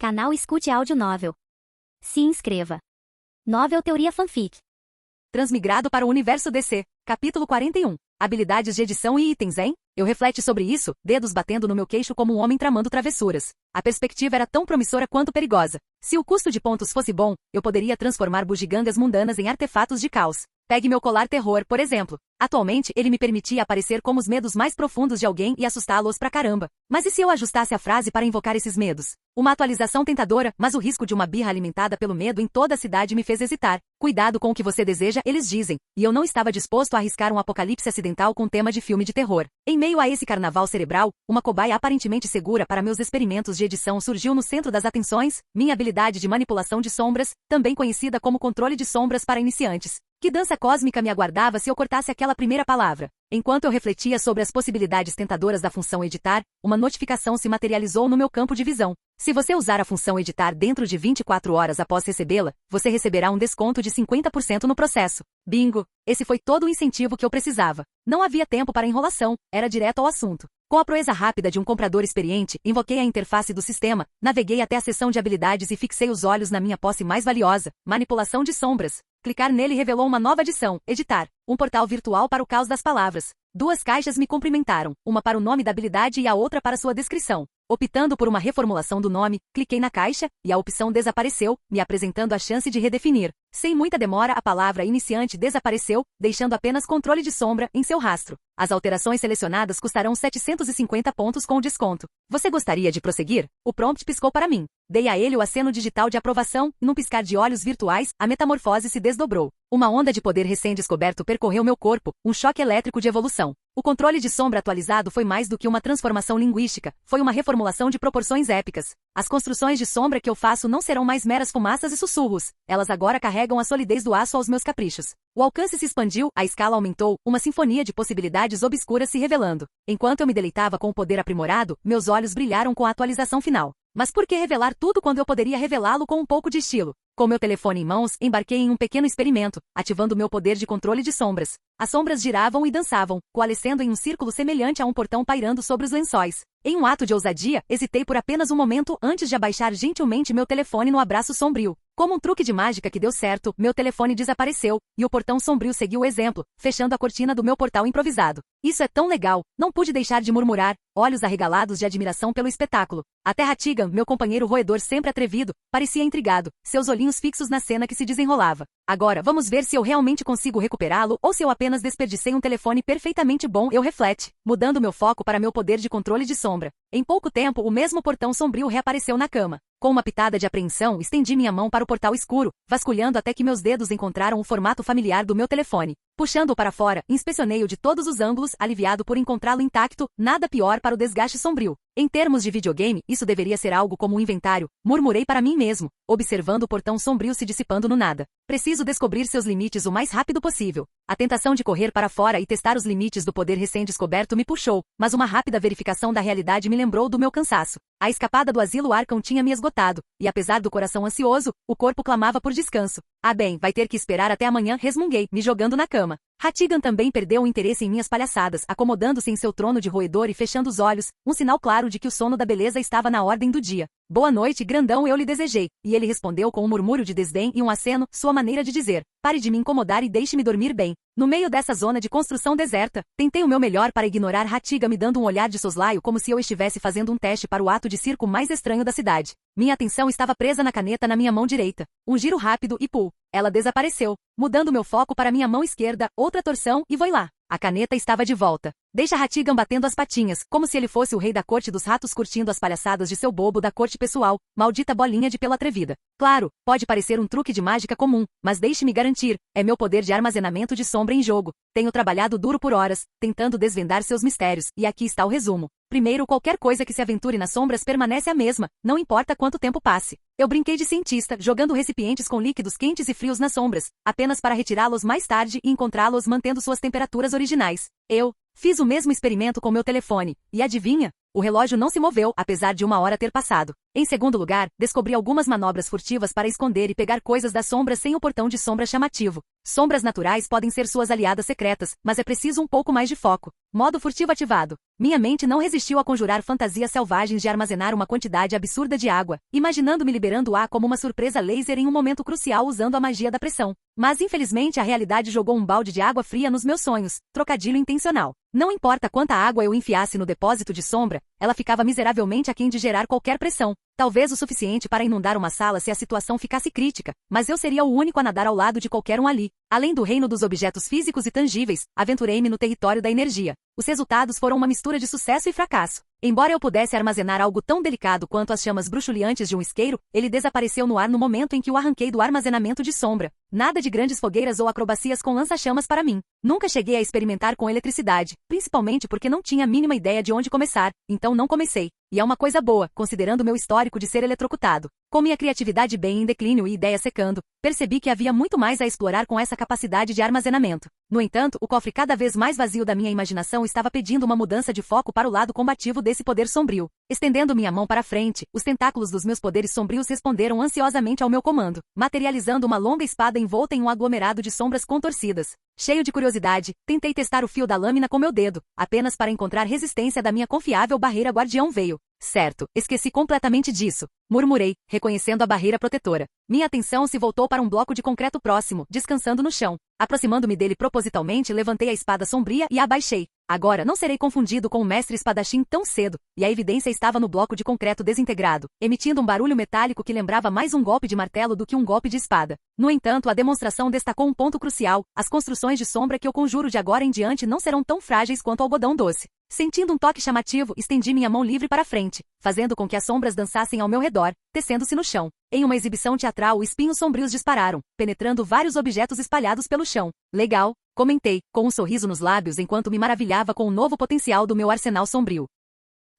Canal Escute Áudio Novel. Se inscreva. Novel Teoria Fanfic. Transmigrado para o universo DC. Capítulo 41. Habilidades de edição e itens, hein? Eu refleti sobre isso, dedos batendo no meu queixo como um homem tramando travessuras. A perspectiva era tão promissora quanto perigosa. Se o custo de pontos fosse bom, eu poderia transformar bugigangas mundanas em artefatos de caos. Pegue meu colar terror, por exemplo. Atualmente, ele me permitia aparecer como os medos mais profundos de alguém e assustá-los pra caramba. Mas e se eu ajustasse a frase para invocar esses medos? Uma atualização tentadora, mas o risco de uma birra alimentada pelo medo em toda a cidade me fez hesitar. Cuidado com o que você deseja, eles dizem. E eu não estava disposto a arriscar um apocalipse acidental com tema de filme de terror. Em meio a esse carnaval cerebral, uma cobaia aparentemente segura para meus experimentos de edição surgiu no centro das atenções, minha habilidade de manipulação de sombras, também conhecida como controle de sombras para iniciantes. Que dança cósmica me aguardava se eu cortasse aquela primeira palavra? Enquanto eu refletia sobre as possibilidades tentadoras da função editar, uma notificação se materializou no meu campo de visão. Se você usar a função editar dentro de 24 horas após recebê-la, você receberá um desconto de 50% no processo. Bingo! Esse foi todo o incentivo que eu precisava. Não havia tempo para enrolação, era direto ao assunto. Com a proeza rápida de um comprador experiente, invoquei a interface do sistema, naveguei até a seção de habilidades e fixei os olhos na minha posse mais valiosa, manipulação de sombras. Clicar nele revelou uma nova adição, editar, um portal virtual para o caos das palavras. Duas caixas me cumprimentaram, uma para o nome da habilidade e a outra para sua descrição. Optando por uma reformulação do nome, cliquei na caixa, e a opção desapareceu, me apresentando a chance de redefinir. Sem muita demora, a palavra iniciante desapareceu, deixando apenas controle de sombra em seu rastro. As alterações selecionadas custarão 750 pontos com desconto. Você gostaria de prosseguir? O prompt piscou para mim. Dei a ele o aceno digital de aprovação, e num piscar de olhos virtuais, a metamorfose se desdobrou. Uma onda de poder recém-descoberto percorreu meu corpo, um choque elétrico de evolução. O controle de sombra atualizado foi mais do que uma transformação linguística, foi uma reformulação de proporções épicas. As construções de sombra que eu faço não serão mais meras fumaças e sussurros, elas agora carregam a solidez do aço aos meus caprichos. O alcance se expandiu, a escala aumentou, uma sinfonia de possibilidades obscuras se revelando. Enquanto eu me deleitava com o poder aprimorado, meus olhos brilharam com a atualização final. Mas por que revelar tudo quando eu poderia revelá-lo com um pouco de estilo? Com meu telefone em mãos, embarquei em um pequeno experimento, ativando meu poder de controle de sombras. As sombras giravam e dançavam, coalescendo em um círculo semelhante a um portão pairando sobre os lençóis. Em um ato de ousadia, hesitei por apenas um momento antes de abaixar gentilmente meu telefone no abraço sombrio. Como um truque de mágica que deu certo, meu telefone desapareceu, e o portão sombrio seguiu o exemplo, fechando a cortina do meu portal improvisado. Isso é tão legal, não pude deixar de murmurar, olhos arregalados de admiração pelo espetáculo. Até Hatigan, meu companheiro roedor sempre atrevido, parecia intrigado, seus olhinhos fixos na cena que se desenrolava. Agora, vamos ver se eu realmente consigo recuperá-lo ou se eu apenas desperdicei um telefone perfeitamente bom, eu reflete, mudando meu foco para meu poder de controle de sombra. Em pouco tempo, o mesmo portão sombrio reapareceu na cama. Com uma pitada de apreensão, estendi minha mão para o portal escuro, vasculhando até que meus dedos encontraram o formato familiar do meu telefone. Puxando-o para fora, inspecionei-o de todos os ângulos, aliviado por encontrá-lo intacto, nada pior para o desgaste sombrio. Em termos de videogame, isso deveria ser algo como um inventário, murmurei para mim mesmo, observando o portão sombrio se dissipando no nada. Preciso descobrir seus limites o mais rápido possível. A tentação de correr para fora e testar os limites do poder recém-descoberto me puxou, mas uma rápida verificação da realidade me lembrou do meu cansaço. A escapada do asilo Arkham tinha me esgotado, e apesar do coração ansioso, o corpo clamava por descanso. Ah bem, vai ter que esperar até amanhã, resmunguei, me jogando na cama. Hatigan também perdeu o interesse em minhas palhaçadas, acomodando-se em seu trono de roedor e fechando os olhos, um sinal claro de que o sono da beleza estava na ordem do dia. Boa noite, grandão, eu lhe desejei, e ele respondeu com um murmúrio de desdém e um aceno, sua maneira de dizer, pare de me incomodar e deixe-me dormir bem. No meio dessa zona de construção deserta, tentei o meu melhor para ignorar Hatigan me dando um olhar de soslaio como se eu estivesse fazendo um teste para o ato de circo mais estranho da cidade. Minha atenção estava presa na caneta na minha mão direita. Um giro rápido e pull. Ela desapareceu, mudando meu foco para minha mão esquerda, outra torção e foi lá. A caneta estava de volta. Deixa Hatigan batendo as patinhas, como se ele fosse o rei da corte dos ratos curtindo as palhaçadas de seu bobo da corte pessoal, maldita bolinha de pelo atrevida. Claro, pode parecer um truque de mágica comum, mas deixe-me garantir, é meu poder de armazenamento de sombra em jogo. Tenho trabalhado duro por horas, tentando desvendar seus mistérios, e aqui está o resumo. Primeiro, qualquer coisa que se aventure nas sombras permanece a mesma, não importa quanto tempo passe. Eu brinquei de cientista, jogando recipientes com líquidos quentes e frios nas sombras, apenas para retirá-los mais tarde e encontrá-los mantendo suas temperaturas originais. Eu fiz o mesmo experimento com meu telefone, e adivinha? O relógio não se moveu, apesar de 1 hora ter passado. Em segundo lugar, descobri algumas manobras furtivas para esconder e pegar coisas das sombras sem o portão de sombra chamativo. Sombras naturais podem ser suas aliadas secretas, mas é preciso um pouco mais de foco. Modo furtivo ativado. Minha mente não resistiu a conjurar fantasias selvagens de armazenar uma quantidade absurda de água, imaginando-me liberando-a como uma surpresa laser em um momento crucial usando a magia da pressão. Mas infelizmente a realidade jogou um balde de água fria nos meus sonhos, trocadilho intencional. Não importa quanta água eu enfiasse no depósito de sombra, ela ficava miseravelmente aquém de gerar qualquer pressão. Talvez o suficiente para inundar uma sala se a situação ficasse crítica, mas eu seria o único a nadar ao lado de qualquer um ali. Além do reino dos objetos físicos e tangíveis, aventurei-me no território da energia. Os resultados foram uma mistura de sucesso e fracasso. Embora eu pudesse armazenar algo tão delicado quanto as chamas bruxuleantes de um isqueiro, ele desapareceu no ar no momento em que o arranquei do armazenamento de sombra. Nada de grandes fogueiras ou acrobacias com lança-chamas para mim. Nunca cheguei a experimentar com eletricidade, principalmente porque não tinha a mínima ideia de onde começar, então não comecei. E é uma coisa boa, considerando meu histórico de ser eletrocutado. Com minha criatividade bem em declínio e ideia secando, percebi que havia muito mais a explorar com essa capacidade de armazenamento. No entanto, o cofre cada vez mais vazio da minha imaginação estava pedindo uma mudança de foco para o lado combativo desse poder sombrio. Estendendo minha mão para frente, os tentáculos dos meus poderes sombrios responderam ansiosamente ao meu comando, materializando uma longa espada envolta em um aglomerado de sombras contorcidas. Cheio de curiosidade, tentei testar o fio da lâmina com meu dedo, apenas para encontrar resistência da minha confiável barreira guardião veio. Certo, esqueci completamente disso. Murmurei, reconhecendo a barreira protetora. Minha atenção se voltou para um bloco de concreto próximo, descansando no chão. Aproximando-me dele propositalmente, levantei a espada sombria e a abaixei. Agora não serei confundido com o mestre espadachim tão cedo, e a evidência estava no bloco de concreto desintegrado, emitindo um barulho metálico que lembrava mais um golpe de martelo do que um golpe de espada. No entanto, a demonstração destacou um ponto crucial: as construções de sombra que eu conjuro de agora em diante não serão tão frágeis quanto o algodão doce. Sentindo um toque chamativo, estendi minha mão livre para frente, fazendo com que as sombras dançassem ao meu redor, tecendo-se no chão. Em uma exibição teatral, espinhos sombrios dispararam, penetrando vários objetos espalhados pelo chão. Legal, comentei, com um sorriso nos lábios enquanto me maravilhava com o novo potencial do meu arsenal sombrio.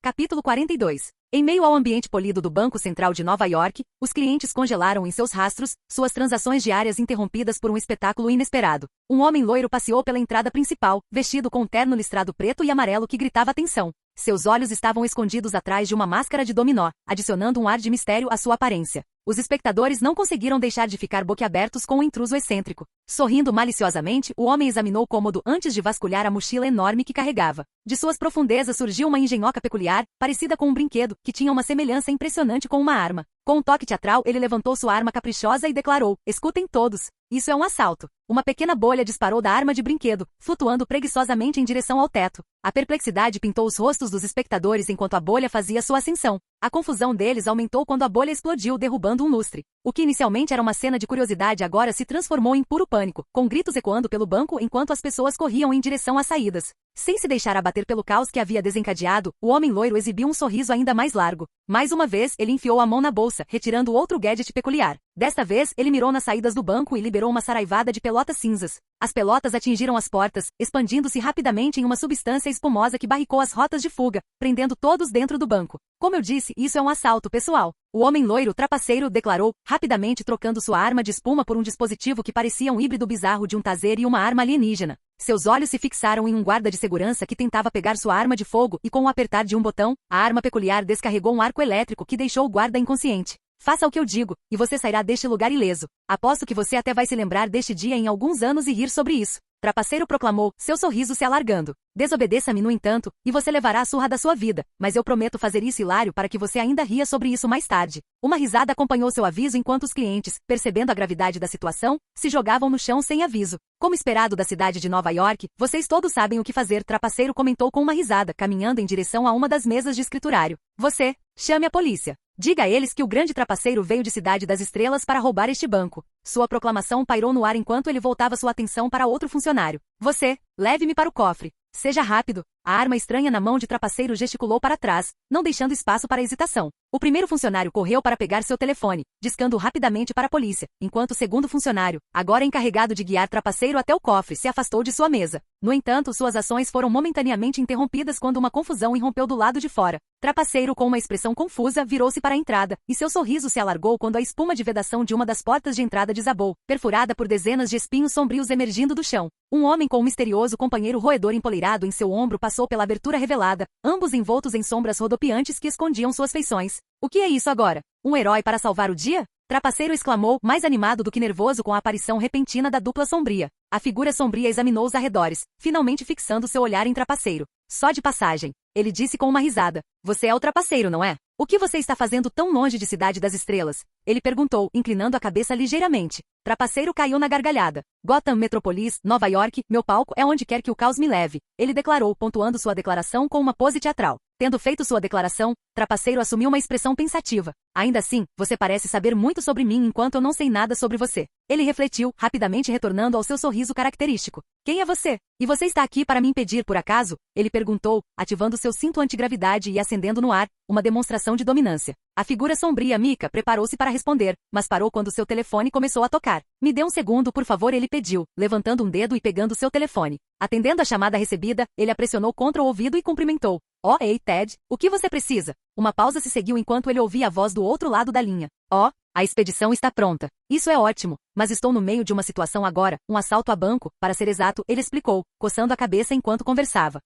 Capítulo 42. Em meio ao ambiente polido do Banco Central de Nova York, os clientes congelaram em seus rastros, suas transações diárias interrompidas por um espetáculo inesperado. Um homem loiro passeou pela entrada principal, vestido com um terno listrado preto e amarelo que gritava atenção. Seus olhos estavam escondidos atrás de uma máscara de dominó, adicionando um ar de mistério à sua aparência. Os espectadores não conseguiram deixar de ficar boquiabertos com o intruso excêntrico. Sorrindo maliciosamente, o homem examinou o cômodo antes de vasculhar a mochila enorme que carregava. De suas profundezas surgiu uma engenhoca peculiar, parecida com um brinquedo, que tinha uma semelhança impressionante com uma arma. Com um toque teatral, ele levantou sua arma caprichosa e declarou: "Escutem todos. Isso é um assalto." Uma pequena bolha disparou da arma de brinquedo, flutuando preguiçosamente em direção ao teto. A perplexidade pintou os rostos dos espectadores enquanto a bolha fazia sua ascensão. A confusão deles aumentou quando a bolha explodiu, derrubando um lustre. O que inicialmente era uma cena de curiosidade agora se transformou em puro pânico, com gritos ecoando pelo banco enquanto as pessoas corriam em direção às saídas. Sem se deixar abater pelo caos que havia desencadeado, o homem loiro exibiu um sorriso ainda mais largo. Mais uma vez, ele enfiou a mão na bolsa, retirando outro gadget peculiar. Desta vez, ele mirou nas saídas do banco e liberou uma saraivada de pelotas cinzas. As pelotas atingiram as portas, expandindo-se rapidamente em uma substância espumosa que barricou as rotas de fuga, prendendo todos dentro do banco. Como eu disse, isso é um assalto pessoal. O homem loiro trapaceiro declarou, rapidamente trocando sua arma de espuma por um dispositivo que parecia um híbrido bizarro de um taser e uma arma alienígena. Seus olhos se fixaram em um guarda de segurança que tentava pegar sua arma de fogo e, com o apertar de um botão, a arma peculiar descarregou um arco elétrico que deixou o guarda inconsciente. Faça o que eu digo, e você sairá deste lugar ileso. Aposto que você até vai se lembrar deste dia em alguns anos e rir sobre isso. Trapaceiro proclamou, seu sorriso se alargando. Desobedeça-me, no entanto, e você levará a surra da sua vida, mas eu prometo fazer isso hilário para que você ainda ria sobre isso mais tarde. Uma risada acompanhou seu aviso enquanto os clientes, percebendo a gravidade da situação, se jogavam no chão sem aviso. Como esperado da cidade de Nova York, vocês todos sabem o que fazer, Trapaceiro comentou com uma risada, caminhando em direção a uma das mesas de escriturário. Você, chame a polícia. Diga a eles que o grande trapaceiro veio de Cidade das Estrelas para roubar este banco. Sua proclamação pairou no ar enquanto ele voltava sua atenção para outro funcionário. Você, leve-me para o cofre. Seja rápido. A arma estranha na mão de Trapaceiro gesticulou para trás, não deixando espaço para hesitação. O primeiro funcionário correu para pegar seu telefone, discando rapidamente para a polícia, enquanto o segundo funcionário, agora encarregado de guiar Trapaceiro até o cofre, se afastou de sua mesa. No entanto, suas ações foram momentaneamente interrompidas quando uma confusão irrompeu do lado de fora. Trapaceiro, com uma expressão confusa, virou-se para a entrada, e seu sorriso se alargou quando a espuma de vedação de uma das portas de entrada desabou, perfurada por dezenas de espinhos sombrios emergindo do chão. Um homem com um misterioso companheiro roedor empoleirado em seu ombro passou passou pela abertura revelada, ambos envoltos em sombras rodopiantes que escondiam suas feições. O que é isso agora? Um herói para salvar o dia? Trapaceiro exclamou, mais animado do que nervoso com a aparição repentina da dupla sombria. A figura sombria examinou os arredores, finalmente fixando seu olhar em Trapaceiro. Só de passagem. Ele disse com uma risada. Você é o Trapaceiro, não é? O que você está fazendo tão longe de Cidade das Estrelas? Ele perguntou, inclinando a cabeça ligeiramente. Trapaceiro caiu na gargalhada. Gotham, Metropolis, Nova York, meu palco é onde quer que o caos me leve. Ele declarou, pontuando sua declaração com uma pose teatral. Tendo feito sua declaração, Trapaceiro assumiu uma expressão pensativa. Ainda assim, você parece saber muito sobre mim enquanto eu não sei nada sobre você. Ele refletiu, rapidamente retornando ao seu sorriso característico. Quem é você? E você está aqui para me impedir por acaso? Ele perguntou, ativando seu cinto antigravidade e acendendo no ar, uma demonstração de dominância. A figura sombria Mika preparou-se para responder, mas parou quando seu telefone começou a tocar. Me dê um segundo, por favor, ele pediu, levantando um dedo e pegando seu telefone. Atendendo a chamada recebida, ele a pressionou contra o ouvido e cumprimentou. Oh, ei, Ted, o que você precisa? Uma pausa se seguiu enquanto ele ouvia a voz do outro lado da linha. Oh, a expedição está pronta. Isso é ótimo, mas estou no meio de uma situação agora, um assalto a banco, para ser exato, ele explicou, coçando a cabeça enquanto conversava.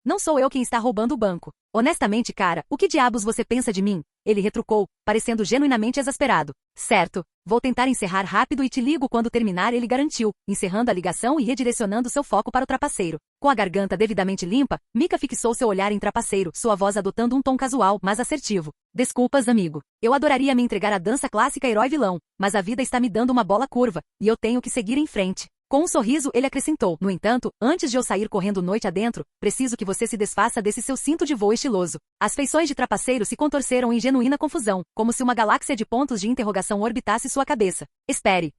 Não sou eu quem está roubando o banco. Honestamente, cara, o que diabos você pensa de mim? Ele retrucou, parecendo genuinamente exasperado. Certo, vou tentar encerrar rápido e te ligo quando terminar, ele garantiu, encerrando a ligação e redirecionando seu foco para o Trapaceiro. Com a garganta devidamente limpa, Mika fixou seu olhar em Trapaceiro, sua voz adotando um tom casual, mas assertivo. Desculpas, amigo. Eu adoraria me entregar à dança clássica herói-vilão, mas a vida está me dando uma bola curva, e eu tenho que seguir em frente. Com um sorriso, ele acrescentou, no entanto, antes de eu sair correndo noite adentro, preciso que você se desfaça desse seu cinto de voo estiloso. As feições de Trapaceiro se contorceram em genuína confusão, como se uma galáxia de pontos de interrogação orbitasse sua cabeça. Espere.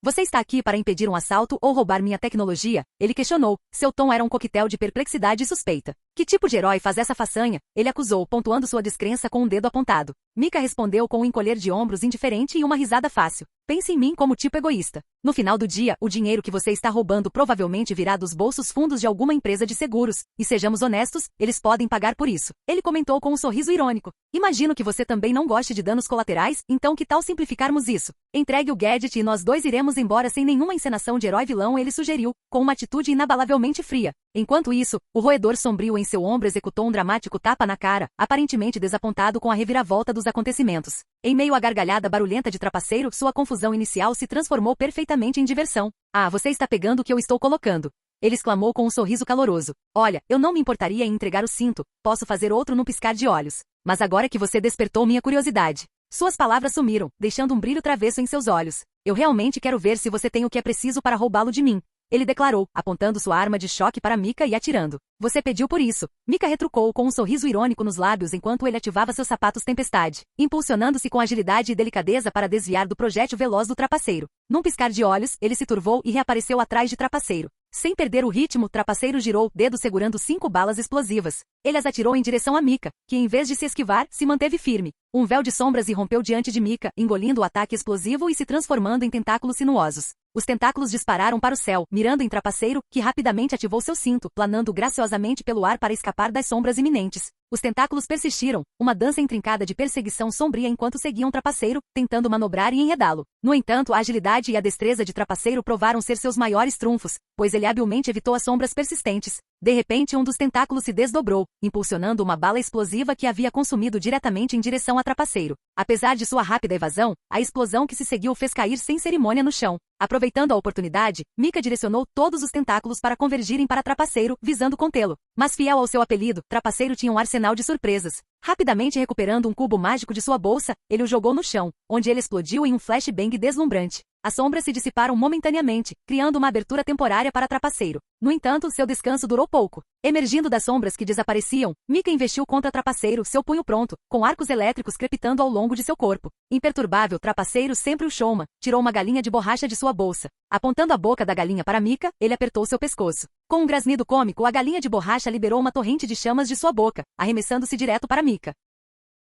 Você está aqui para impedir um assalto ou roubar minha tecnologia? Ele questionou. Seu tom era um coquetel de perplexidade e suspeita. Que tipo de herói faz essa façanha? Ele acusou, pontuando sua descrença com um dedo apontado. Mika respondeu com um encolher de ombros indiferente e uma risada fácil. Pense em mim como tipo egoísta. No final do dia, o dinheiro que você está roubando provavelmente virá dos bolsos fundos de alguma empresa de seguros. E sejamos honestos, eles podem pagar por isso. Ele comentou com um sorriso irônico. Imagino que você também não goste de danos colaterais, então que tal simplificarmos isso? Entregue o gadget e nós dois iremos embora sem nenhuma encenação de herói-vilão, ele sugeriu, com uma atitude inabalavelmente fria. Enquanto isso, o roedor sombrio em seu ombro executou um dramático tapa na cara, aparentemente desapontado com a reviravolta dos acontecimentos. Em meio à gargalhada barulhenta de Trapaceiro, sua confusão inicial se transformou perfeitamente em diversão. Ah, você está pegando o que eu estou colocando. Ele exclamou com um sorriso caloroso. Olha, eu não me importaria em entregar o cinto, posso fazer outro num piscar de olhos. Mas agora que você despertou minha curiosidade. Suas palavras sumiram, deixando um brilho travesso em seus olhos. Eu realmente quero ver se você tem o que é preciso para roubá-lo de mim. Ele declarou, apontando sua arma de choque para Mika e atirando. Você pediu por isso. Mika retrucou com um sorriso irônico nos lábios enquanto ele ativava seus sapatos tempestade, impulsionando-se com agilidade e delicadeza para desviar do projétil veloz do Trapaceiro. Num piscar de olhos, ele se turvou e reapareceu atrás de Trapaceiro. Sem perder o ritmo, Trapaceiro girou, dedo segurando 5 balas explosivas. Ele as atirou em direção a Mika, que em vez de se esquivar, se manteve firme. Um véu de sombras irrompeu diante de Mika, engolindo o ataque explosivo e se transformando em tentáculos sinuosos. Os tentáculos dispararam para o céu, mirando em Trapaceiro, que rapidamente ativou seu cinto, planando graciosamente pelo ar para escapar das sombras iminentes. Os tentáculos persistiram, uma dança intrincada de perseguição sombria enquanto seguiam Trapaceiro, tentando manobrar e enredá-lo. No entanto, a agilidade e a destreza de Trapaceiro provaram ser seus maiores trunfos, pois ele habilmente evitou as sombras persistentes. De repente, um dos tentáculos se desdobrou, impulsionando uma bala explosiva que havia consumido diretamente em direção a Trapaceiro. Apesar de sua rápida evasão, a explosão que se seguiu fez cair sem cerimônia no chão. Aproveitando a oportunidade, Mika direcionou todos os tentáculos para convergirem para Trapaceiro, visando contê-lo. Mas fiel ao seu apelido, Trapaceiro tinha um arsenal de surpresas. Rapidamente recuperando um cubo mágico de sua bolsa, ele o jogou no chão, onde ele explodiu em um flashbang deslumbrante. As sombras se dissiparam momentaneamente, criando uma abertura temporária para Trapaceiro. No entanto, seu descanso durou pouco. Emergindo das sombras que desapareciam, Mika investiu contra Trapaceiro, seu punho pronto, com arcos elétricos crepitando ao longo de seu corpo. Imperturbável, Trapaceiro, sempre o showman, tirou uma galinha de borracha de sua bolsa. Apontando a boca da galinha para Mika, ele apertou seu pescoço. Com um grasnido cômico, a galinha de borracha liberou uma torrente de chamas de sua boca, arremessando-se direto para Mika.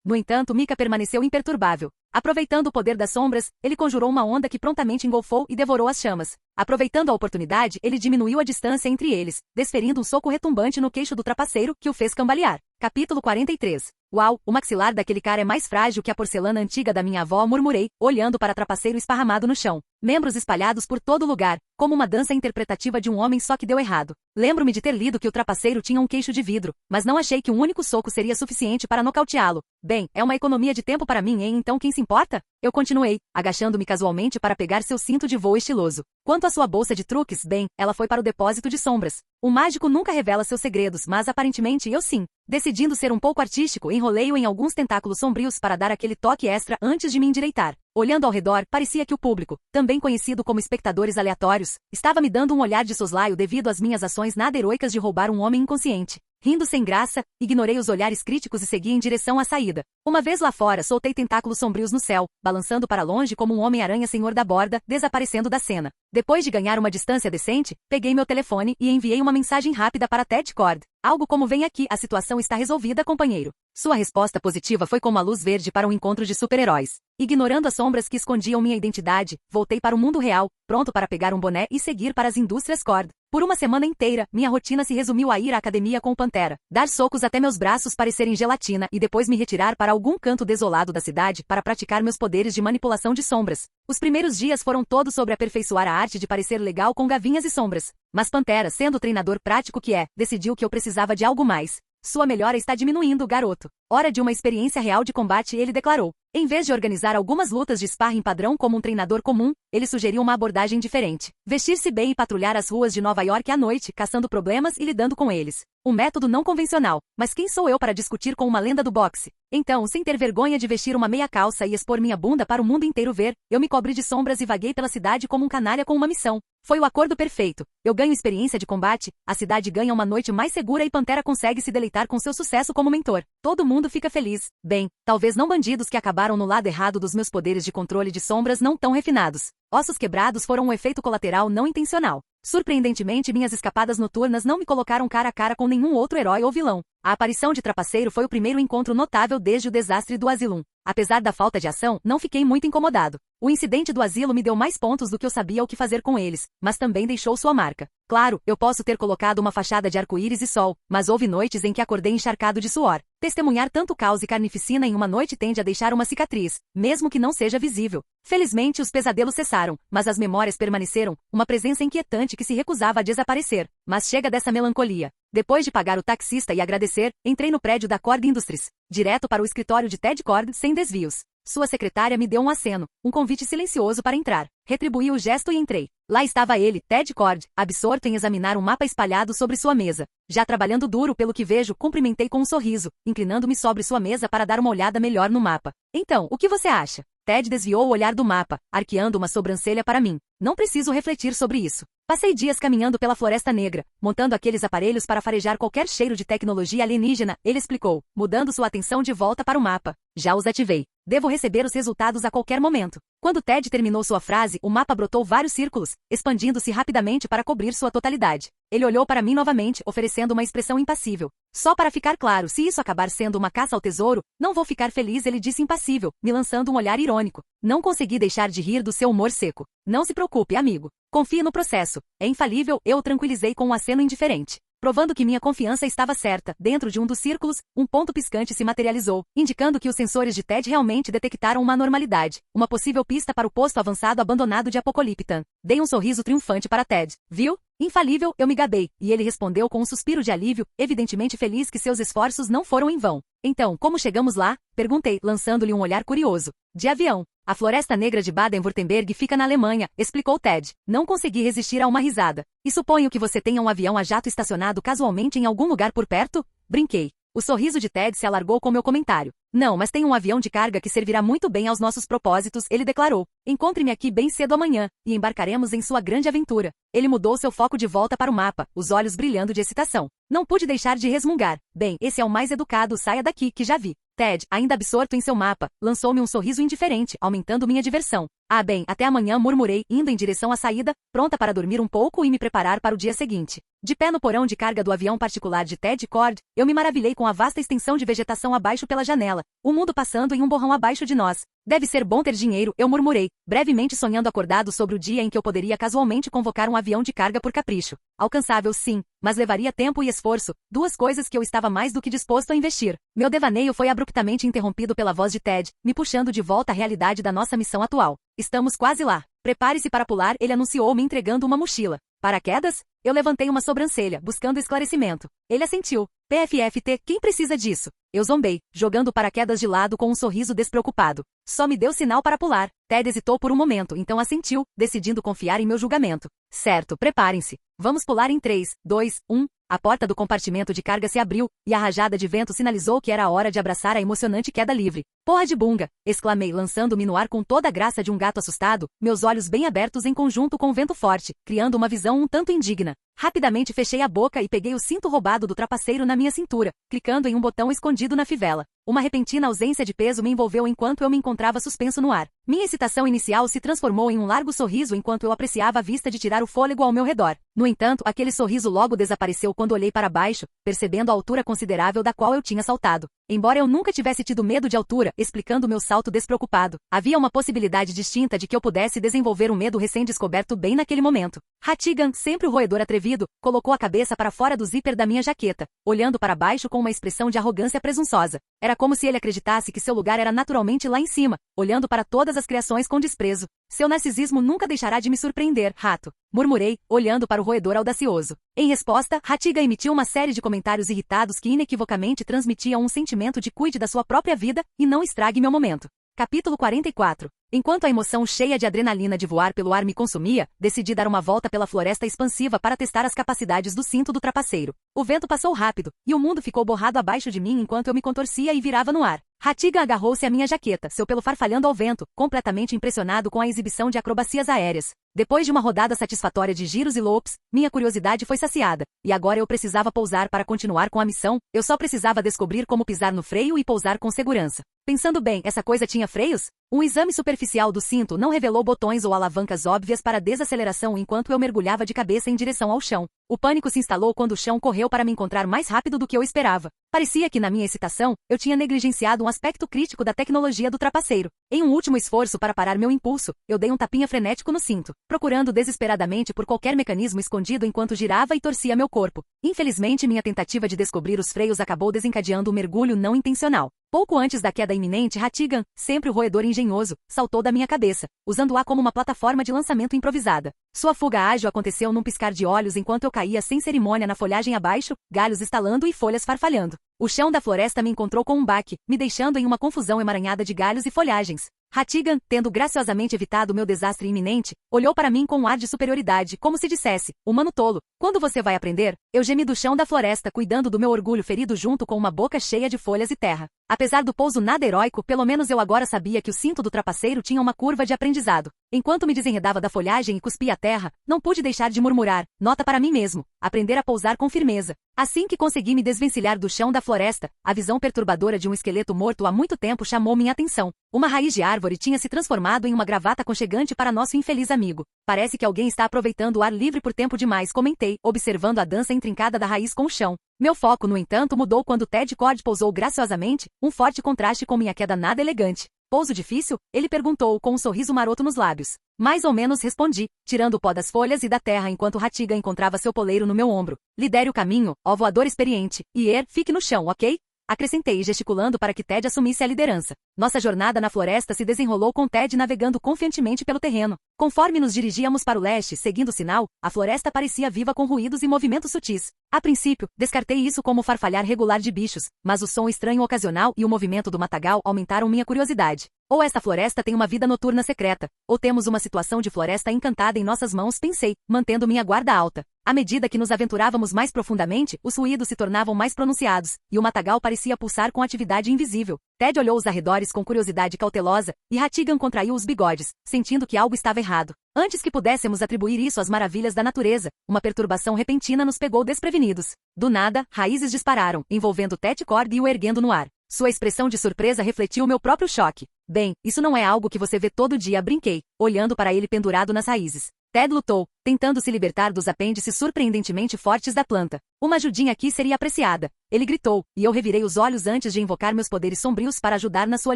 No entanto, Mika permaneceu imperturbável. Aproveitando o poder das sombras, ele conjurou uma onda que prontamente engolfou e devorou as chamas. Aproveitando a oportunidade, ele diminuiu a distância entre eles, desferindo um soco retumbante no queixo do trapaceiro, que o fez cambalear. Capítulo 43. Uau, o maxilar daquele cara é mais frágil que a porcelana antiga da minha avó, murmurei, olhando para o trapaceiro esparramado no chão. Membros espalhados por todo lugar, como uma dança interpretativa de um homem só que deu errado. Lembro-me de ter lido que o trapaceiro tinha um queixo de vidro, mas não achei que um único soco seria suficiente para nocauteá-lo. Bem, é uma economia de tempo para mim, hein? Então quem se importa? Eu continuei, agachando-me casualmente para pegar seu cinto de voo estiloso. Quanto à sua bolsa de truques, bem, ela foi para o depósito de sombras. O mágico nunca revela seus segredos, mas aparentemente eu sim. Decidindo ser um pouco artístico, enrolei-o em alguns tentáculos sombrios para dar aquele toque extra antes de me endireitar. Olhando ao redor, parecia que o público, também conhecido como espectadores aleatórios, estava me dando um olhar de soslaio devido às minhas ações nada heroicas de roubar um homem inconsciente. Rindo sem graça, ignorei os olhares críticos e segui em direção à saída. Uma vez lá fora, soltei tentáculos sombrios no céu, balançando para longe como um homem-aranha senhor da borda, desaparecendo da cena. Depois de ganhar uma distância decente, peguei meu telefone e enviei uma mensagem rápida para Ted Cord. Algo como: vem aqui, a situação está resolvida, companheiro. Sua resposta positiva foi como a luz verde para um encontro de super-heróis. Ignorando as sombras que escondiam minha identidade, voltei para o mundo real, pronto para pegar um boné e seguir para as indústrias Cord. Por uma semana inteira, minha rotina se resumiu a ir à academia com o Pantera, dar socos até meus braços parecerem gelatina e depois me retirar para algum canto desolado da cidade para praticar meus poderes de manipulação de sombras. Os primeiros dias foram todos sobre aperfeiçoar a arte de parecer legal com gavinhas e sombras. Mas Pantera, sendo o treinador prático que é, decidiu que eu precisava de algo mais. Sua melhora está diminuindo, garoto. Hora de uma experiência real de combate, ele declarou. Em vez de organizar algumas lutas de sparring padrão como um treinador comum, ele sugeriu uma abordagem diferente. Vestir-se bem e patrulhar as ruas de Nova York à noite, caçando problemas e lidando com eles. Um método não convencional, mas quem sou eu para discutir com uma lenda do boxe? Então, sem ter vergonha de vestir uma meia calça e expor minha bunda para o mundo inteiro ver, eu me cobri de sombras e vaguei pela cidade como um canalha com uma missão. Foi o acordo perfeito. Eu ganho experiência de combate, a cidade ganha uma noite mais segura e Pantera consegue se deleitar com seu sucesso como mentor. Todo mundo fica feliz. Bem, talvez não bandidos que acabaram no lado errado dos meus poderes de controle de sombras não tão refinados. Ossos quebrados foram um efeito colateral não intencional. Surpreendentemente, minhas escapadas noturnas não me colocaram cara a cara com nenhum outro herói ou vilão. A aparição de Trapaceiro foi o primeiro encontro notável desde o desastre do Asylum. Apesar da falta de ação, não fiquei muito incomodado. O incidente do asilo me deu mais pontos do que eu sabia o que fazer com eles, mas também deixou sua marca. Claro, eu posso ter colocado uma fachada de arco-íris e sol, mas houve noites em que acordei encharcado de suor. Testemunhar tanto caos e carnificina em uma noite tende a deixar uma cicatriz, mesmo que não seja visível. Felizmente os pesadelos cessaram, mas as memórias permaneceram, uma presença inquietante que se recusava a desaparecer. Mas chega dessa melancolia. Depois de pagar o taxista e agradecer, entrei no prédio da Cord Industries, direto para o escritório de Ted Cord sem desvios. Sua secretária me deu um aceno, um convite silencioso para entrar. Retribuí o gesto e entrei. Lá estava ele, Ted Cord, absorto em examinar um mapa espalhado sobre sua mesa. Já trabalhando duro pelo que vejo, cumprimentei com um sorriso, inclinando-me sobre sua mesa para dar uma olhada melhor no mapa. Então, o que você acha? Ted desviou o olhar do mapa, arqueando uma sobrancelha para mim. Não preciso refletir sobre isso. Passei dias caminhando pela Floresta Negra, montando aqueles aparelhos para farejar qualquer cheiro de tecnologia alienígena, ele explicou, mudando sua atenção de volta para o mapa. Já os ativei. Devo receber os resultados a qualquer momento. Quando Ted terminou sua frase, o mapa brotou vários círculos, expandindo-se rapidamente para cobrir sua totalidade. Ele olhou para mim novamente, oferecendo uma expressão impassível. Só para ficar claro, se isso acabar sendo uma caça ao tesouro, não vou ficar feliz, ele disse impassível, me lançando um olhar irônico. Não consegui deixar de rir do seu humor seco. Não se preocupe, amigo. Confie no processo. É infalível, eu o tranquilizei com um aceno indiferente. Provando que minha confiança estava certa, dentro de um dos círculos, um ponto piscante se materializou, indicando que os sensores de Ted realmente detectaram uma anormalidade, uma possível pista para o posto avançado abandonado de Apocaliptan. Dei um sorriso triunfante para Ted. Viu? Infalível, eu me gabei, e ele respondeu com um suspiro de alívio, evidentemente feliz que seus esforços não foram em vão. Então, como chegamos lá? Perguntei, lançando-lhe um olhar curioso. De avião. A Floresta Negra de Baden-Württemberg fica na Alemanha, explicou Ted. Não consegui resistir a uma risada. E suponho que você tenha um avião a jato estacionado casualmente em algum lugar por perto? Brinquei. O sorriso de Ted se alargou com meu comentário. Não, mas tem um avião de carga que servirá muito bem aos nossos propósitos, ele declarou. Encontre-me aqui bem cedo amanhã, e embarcaremos em sua grande aventura. Ele mudou seu foco de volta para o mapa, os olhos brilhando de excitação. Não pude deixar de resmungar. Bem, esse é o mais educado, saia daqui, que já vi. Ted, ainda absorto em seu mapa, lançou-me um sorriso indiferente, aumentando minha diversão. Ah bem, até amanhã, murmurei, indo em direção à saída, pronta para dormir um pouco e me preparar para o dia seguinte. De pé no porão de carga do avião particular de Ted Cord, eu me maravilhei com a vasta extensão de vegetação abaixo pela janela, o mundo passando em um borrão abaixo de nós. Deve ser bom ter dinheiro, eu murmurei, brevemente sonhando acordado sobre o dia em que eu poderia casualmente convocar um avião de carga por capricho. Alcançável sim, mas levaria tempo e esforço, duas coisas que eu estava mais do que disposto a investir. Meu devaneio foi abruptamente interrompido pela voz de Ted, me puxando de volta à realidade da nossa missão atual. Estamos quase lá. Prepare-se para pular, ele anunciou me entregando uma mochila. Paraquedas? Eu levantei uma sobrancelha, buscando esclarecimento. Ele assentiu. PFFT, quem precisa disso? Eu zombei, jogando o paraquedas de lado com um sorriso despreocupado. Só me deu sinal para pular. Ted hesitou por um momento, então assentiu, decidindo confiar em meu julgamento. Certo, preparem-se. Vamos pular em 3, 2, 1. A porta do compartimento de carga se abriu, e a rajada de vento sinalizou que era a hora de abraçar a emocionante queda livre. Porra de bunga! Exclamei, lançando-me no ar com toda a graça de um gato assustado, meus olhos bem abertos em conjunto com o vento forte, criando uma visão um tanto indigna. Rapidamente fechei a boca e peguei o cinto roubado do trapaceiro na minha cintura, clicando em um botão escondido na fivela. Uma repentina ausência de peso me envolveu enquanto eu me encontrava suspenso no ar. Minha excitação inicial se transformou em um largo sorriso enquanto eu apreciava a vista de tirar o fôlego ao meu redor. No entanto, aquele sorriso logo desapareceu quando olhei para baixo, percebendo a altura considerável da qual eu tinha saltado. Embora eu nunca tivesse tido medo de altura, explicando meu salto despreocupado, havia uma possibilidade distinta de que eu pudesse desenvolver um medo recém-descoberto bem naquele momento. Hattigan, sempre o roedor atrevido, colocou a cabeça para fora do zíper da minha jaqueta, olhando para baixo com uma expressão de arrogância presunçosa. Era como se ele acreditasse que seu lugar era naturalmente lá em cima, olhando para todas as criações com desprezo. Seu narcisismo nunca deixará de me surpreender, rato. Murmurei, olhando para o roedor audacioso. Em resposta, Hattigan emitiu uma série de comentários irritados que inequivocamente transmitiam um sentimento de cuide da sua própria vida e não estrague meu momento. Capítulo 44. Enquanto a emoção cheia de adrenalina de voar pelo ar me consumia, decidi dar uma volta pela floresta expansiva para testar as capacidades do cinto do trapaceiro. O vento passou rápido, e o mundo ficou borrado abaixo de mim enquanto eu me contorcia e virava no ar. Hattigan agarrou-se à minha jaqueta, seu pelo farfalhando ao vento, completamente impressionado com a exibição de acrobacias aéreas. Depois de uma rodada satisfatória de giros e lopes, minha curiosidade foi saciada, e agora eu precisava pousar para continuar com a missão, eu só precisava descobrir como pisar no freio e pousar com segurança. Pensando bem, essa coisa tinha freios? Um exame superficial do cinto não revelou botões ou alavancas óbvias para desaceleração enquanto eu mergulhava de cabeça em direção ao chão. O pânico se instalou quando o chão correu para me encontrar mais rápido do que eu esperava. Parecia que na minha excitação, eu tinha negligenciado um aspecto crítico da tecnologia do trapaceiro. Em um último esforço para parar meu impulso, eu dei um tapinha frenético no cinto, procurando desesperadamente por qualquer mecanismo escondido enquanto girava e torcia meu corpo. Infelizmente, minha tentativa de descobrir os freios acabou desencadeando um mergulho não intencional. Pouco antes da queda iminente, Hattigan, sempre o roedor engenhoso, saltou da minha cabeça, usando-a como uma plataforma de lançamento improvisada. Sua fuga ágil aconteceu num piscar de olhos enquanto eu caía sem cerimônia na folhagem abaixo, galhos estalando e folhas farfalhando. O chão da floresta me encontrou com um baque, me deixando em uma confusão emaranhada de galhos e folhagens. Hattigan, tendo graciosamente evitado meu desastre iminente, olhou para mim com um ar de superioridade, como se dissesse, humano tolo, quando você vai aprender? Eu gemi do chão da floresta, cuidando do meu orgulho ferido junto com uma boca cheia de folhas e terra. Apesar do pouso nada heróico, pelo menos eu agora sabia que o cinto do trapaceiro tinha uma curva de aprendizado. Enquanto me desenredava da folhagem e cuspia a terra, não pude deixar de murmurar, nota para mim mesmo, aprender a pousar com firmeza. Assim que consegui me desvencilhar do chão da floresta, a visão perturbadora de um esqueleto morto há muito tempo chamou minha atenção. Uma raiz de árvore tinha se transformado em uma gravata aconchegante para nosso infeliz amigo. Parece que alguém está aproveitando o ar livre por tempo demais, comentei, observando a dança intrincada da raiz com o chão. Meu foco, no entanto, mudou quando Ted Cord pousou graciosamente, um forte contraste com minha queda nada elegante. Pouso difícil? Ele perguntou com um sorriso maroto nos lábios. Mais ou menos respondi, tirando o pó das folhas e da terra enquanto Hattigan encontrava seu poleiro no meu ombro. Lidere o caminho, ó voador experiente, e fique no chão, ok? Acrescentei, gesticulando para que Ted assumisse a liderança. Nossa jornada na floresta se desenrolou com Ted navegando confiantemente pelo terreno. Conforme nos dirigíamos para o leste, seguindo o sinal, a floresta parecia viva com ruídos e movimentos sutis. A princípio, descartei isso como farfalhar regular de bichos, mas o som estranho ocasional e o movimento do matagal aumentaram minha curiosidade. Ou esta floresta tem uma vida noturna secreta, ou temos uma situação de floresta encantada em nossas mãos, pensei, mantendo minha guarda alta. À medida que nos aventurávamos mais profundamente, os ruídos se tornavam mais pronunciados, e o matagal parecia pulsar com atividade invisível. Ted olhou os arredores com curiosidade cautelosa, e Hattigan contraiu os bigodes, sentindo que algo estava errado. Antes que pudéssemos atribuir isso às maravilhas da natureza, uma perturbação repentina nos pegou desprevenidos. Do nada, raízes dispararam, envolvendo Ted Cord e o erguendo no ar. Sua expressão de surpresa refletiu o meu próprio choque. Bem, isso não é algo que você vê todo dia, brinquei, olhando para ele pendurado nas raízes. Ted lutou, tentando se libertar dos apêndices surpreendentemente fortes da planta. Uma ajudinha aqui seria apreciada. Ele gritou, e eu revirei os olhos antes de invocar meus poderes sombrios para ajudar na sua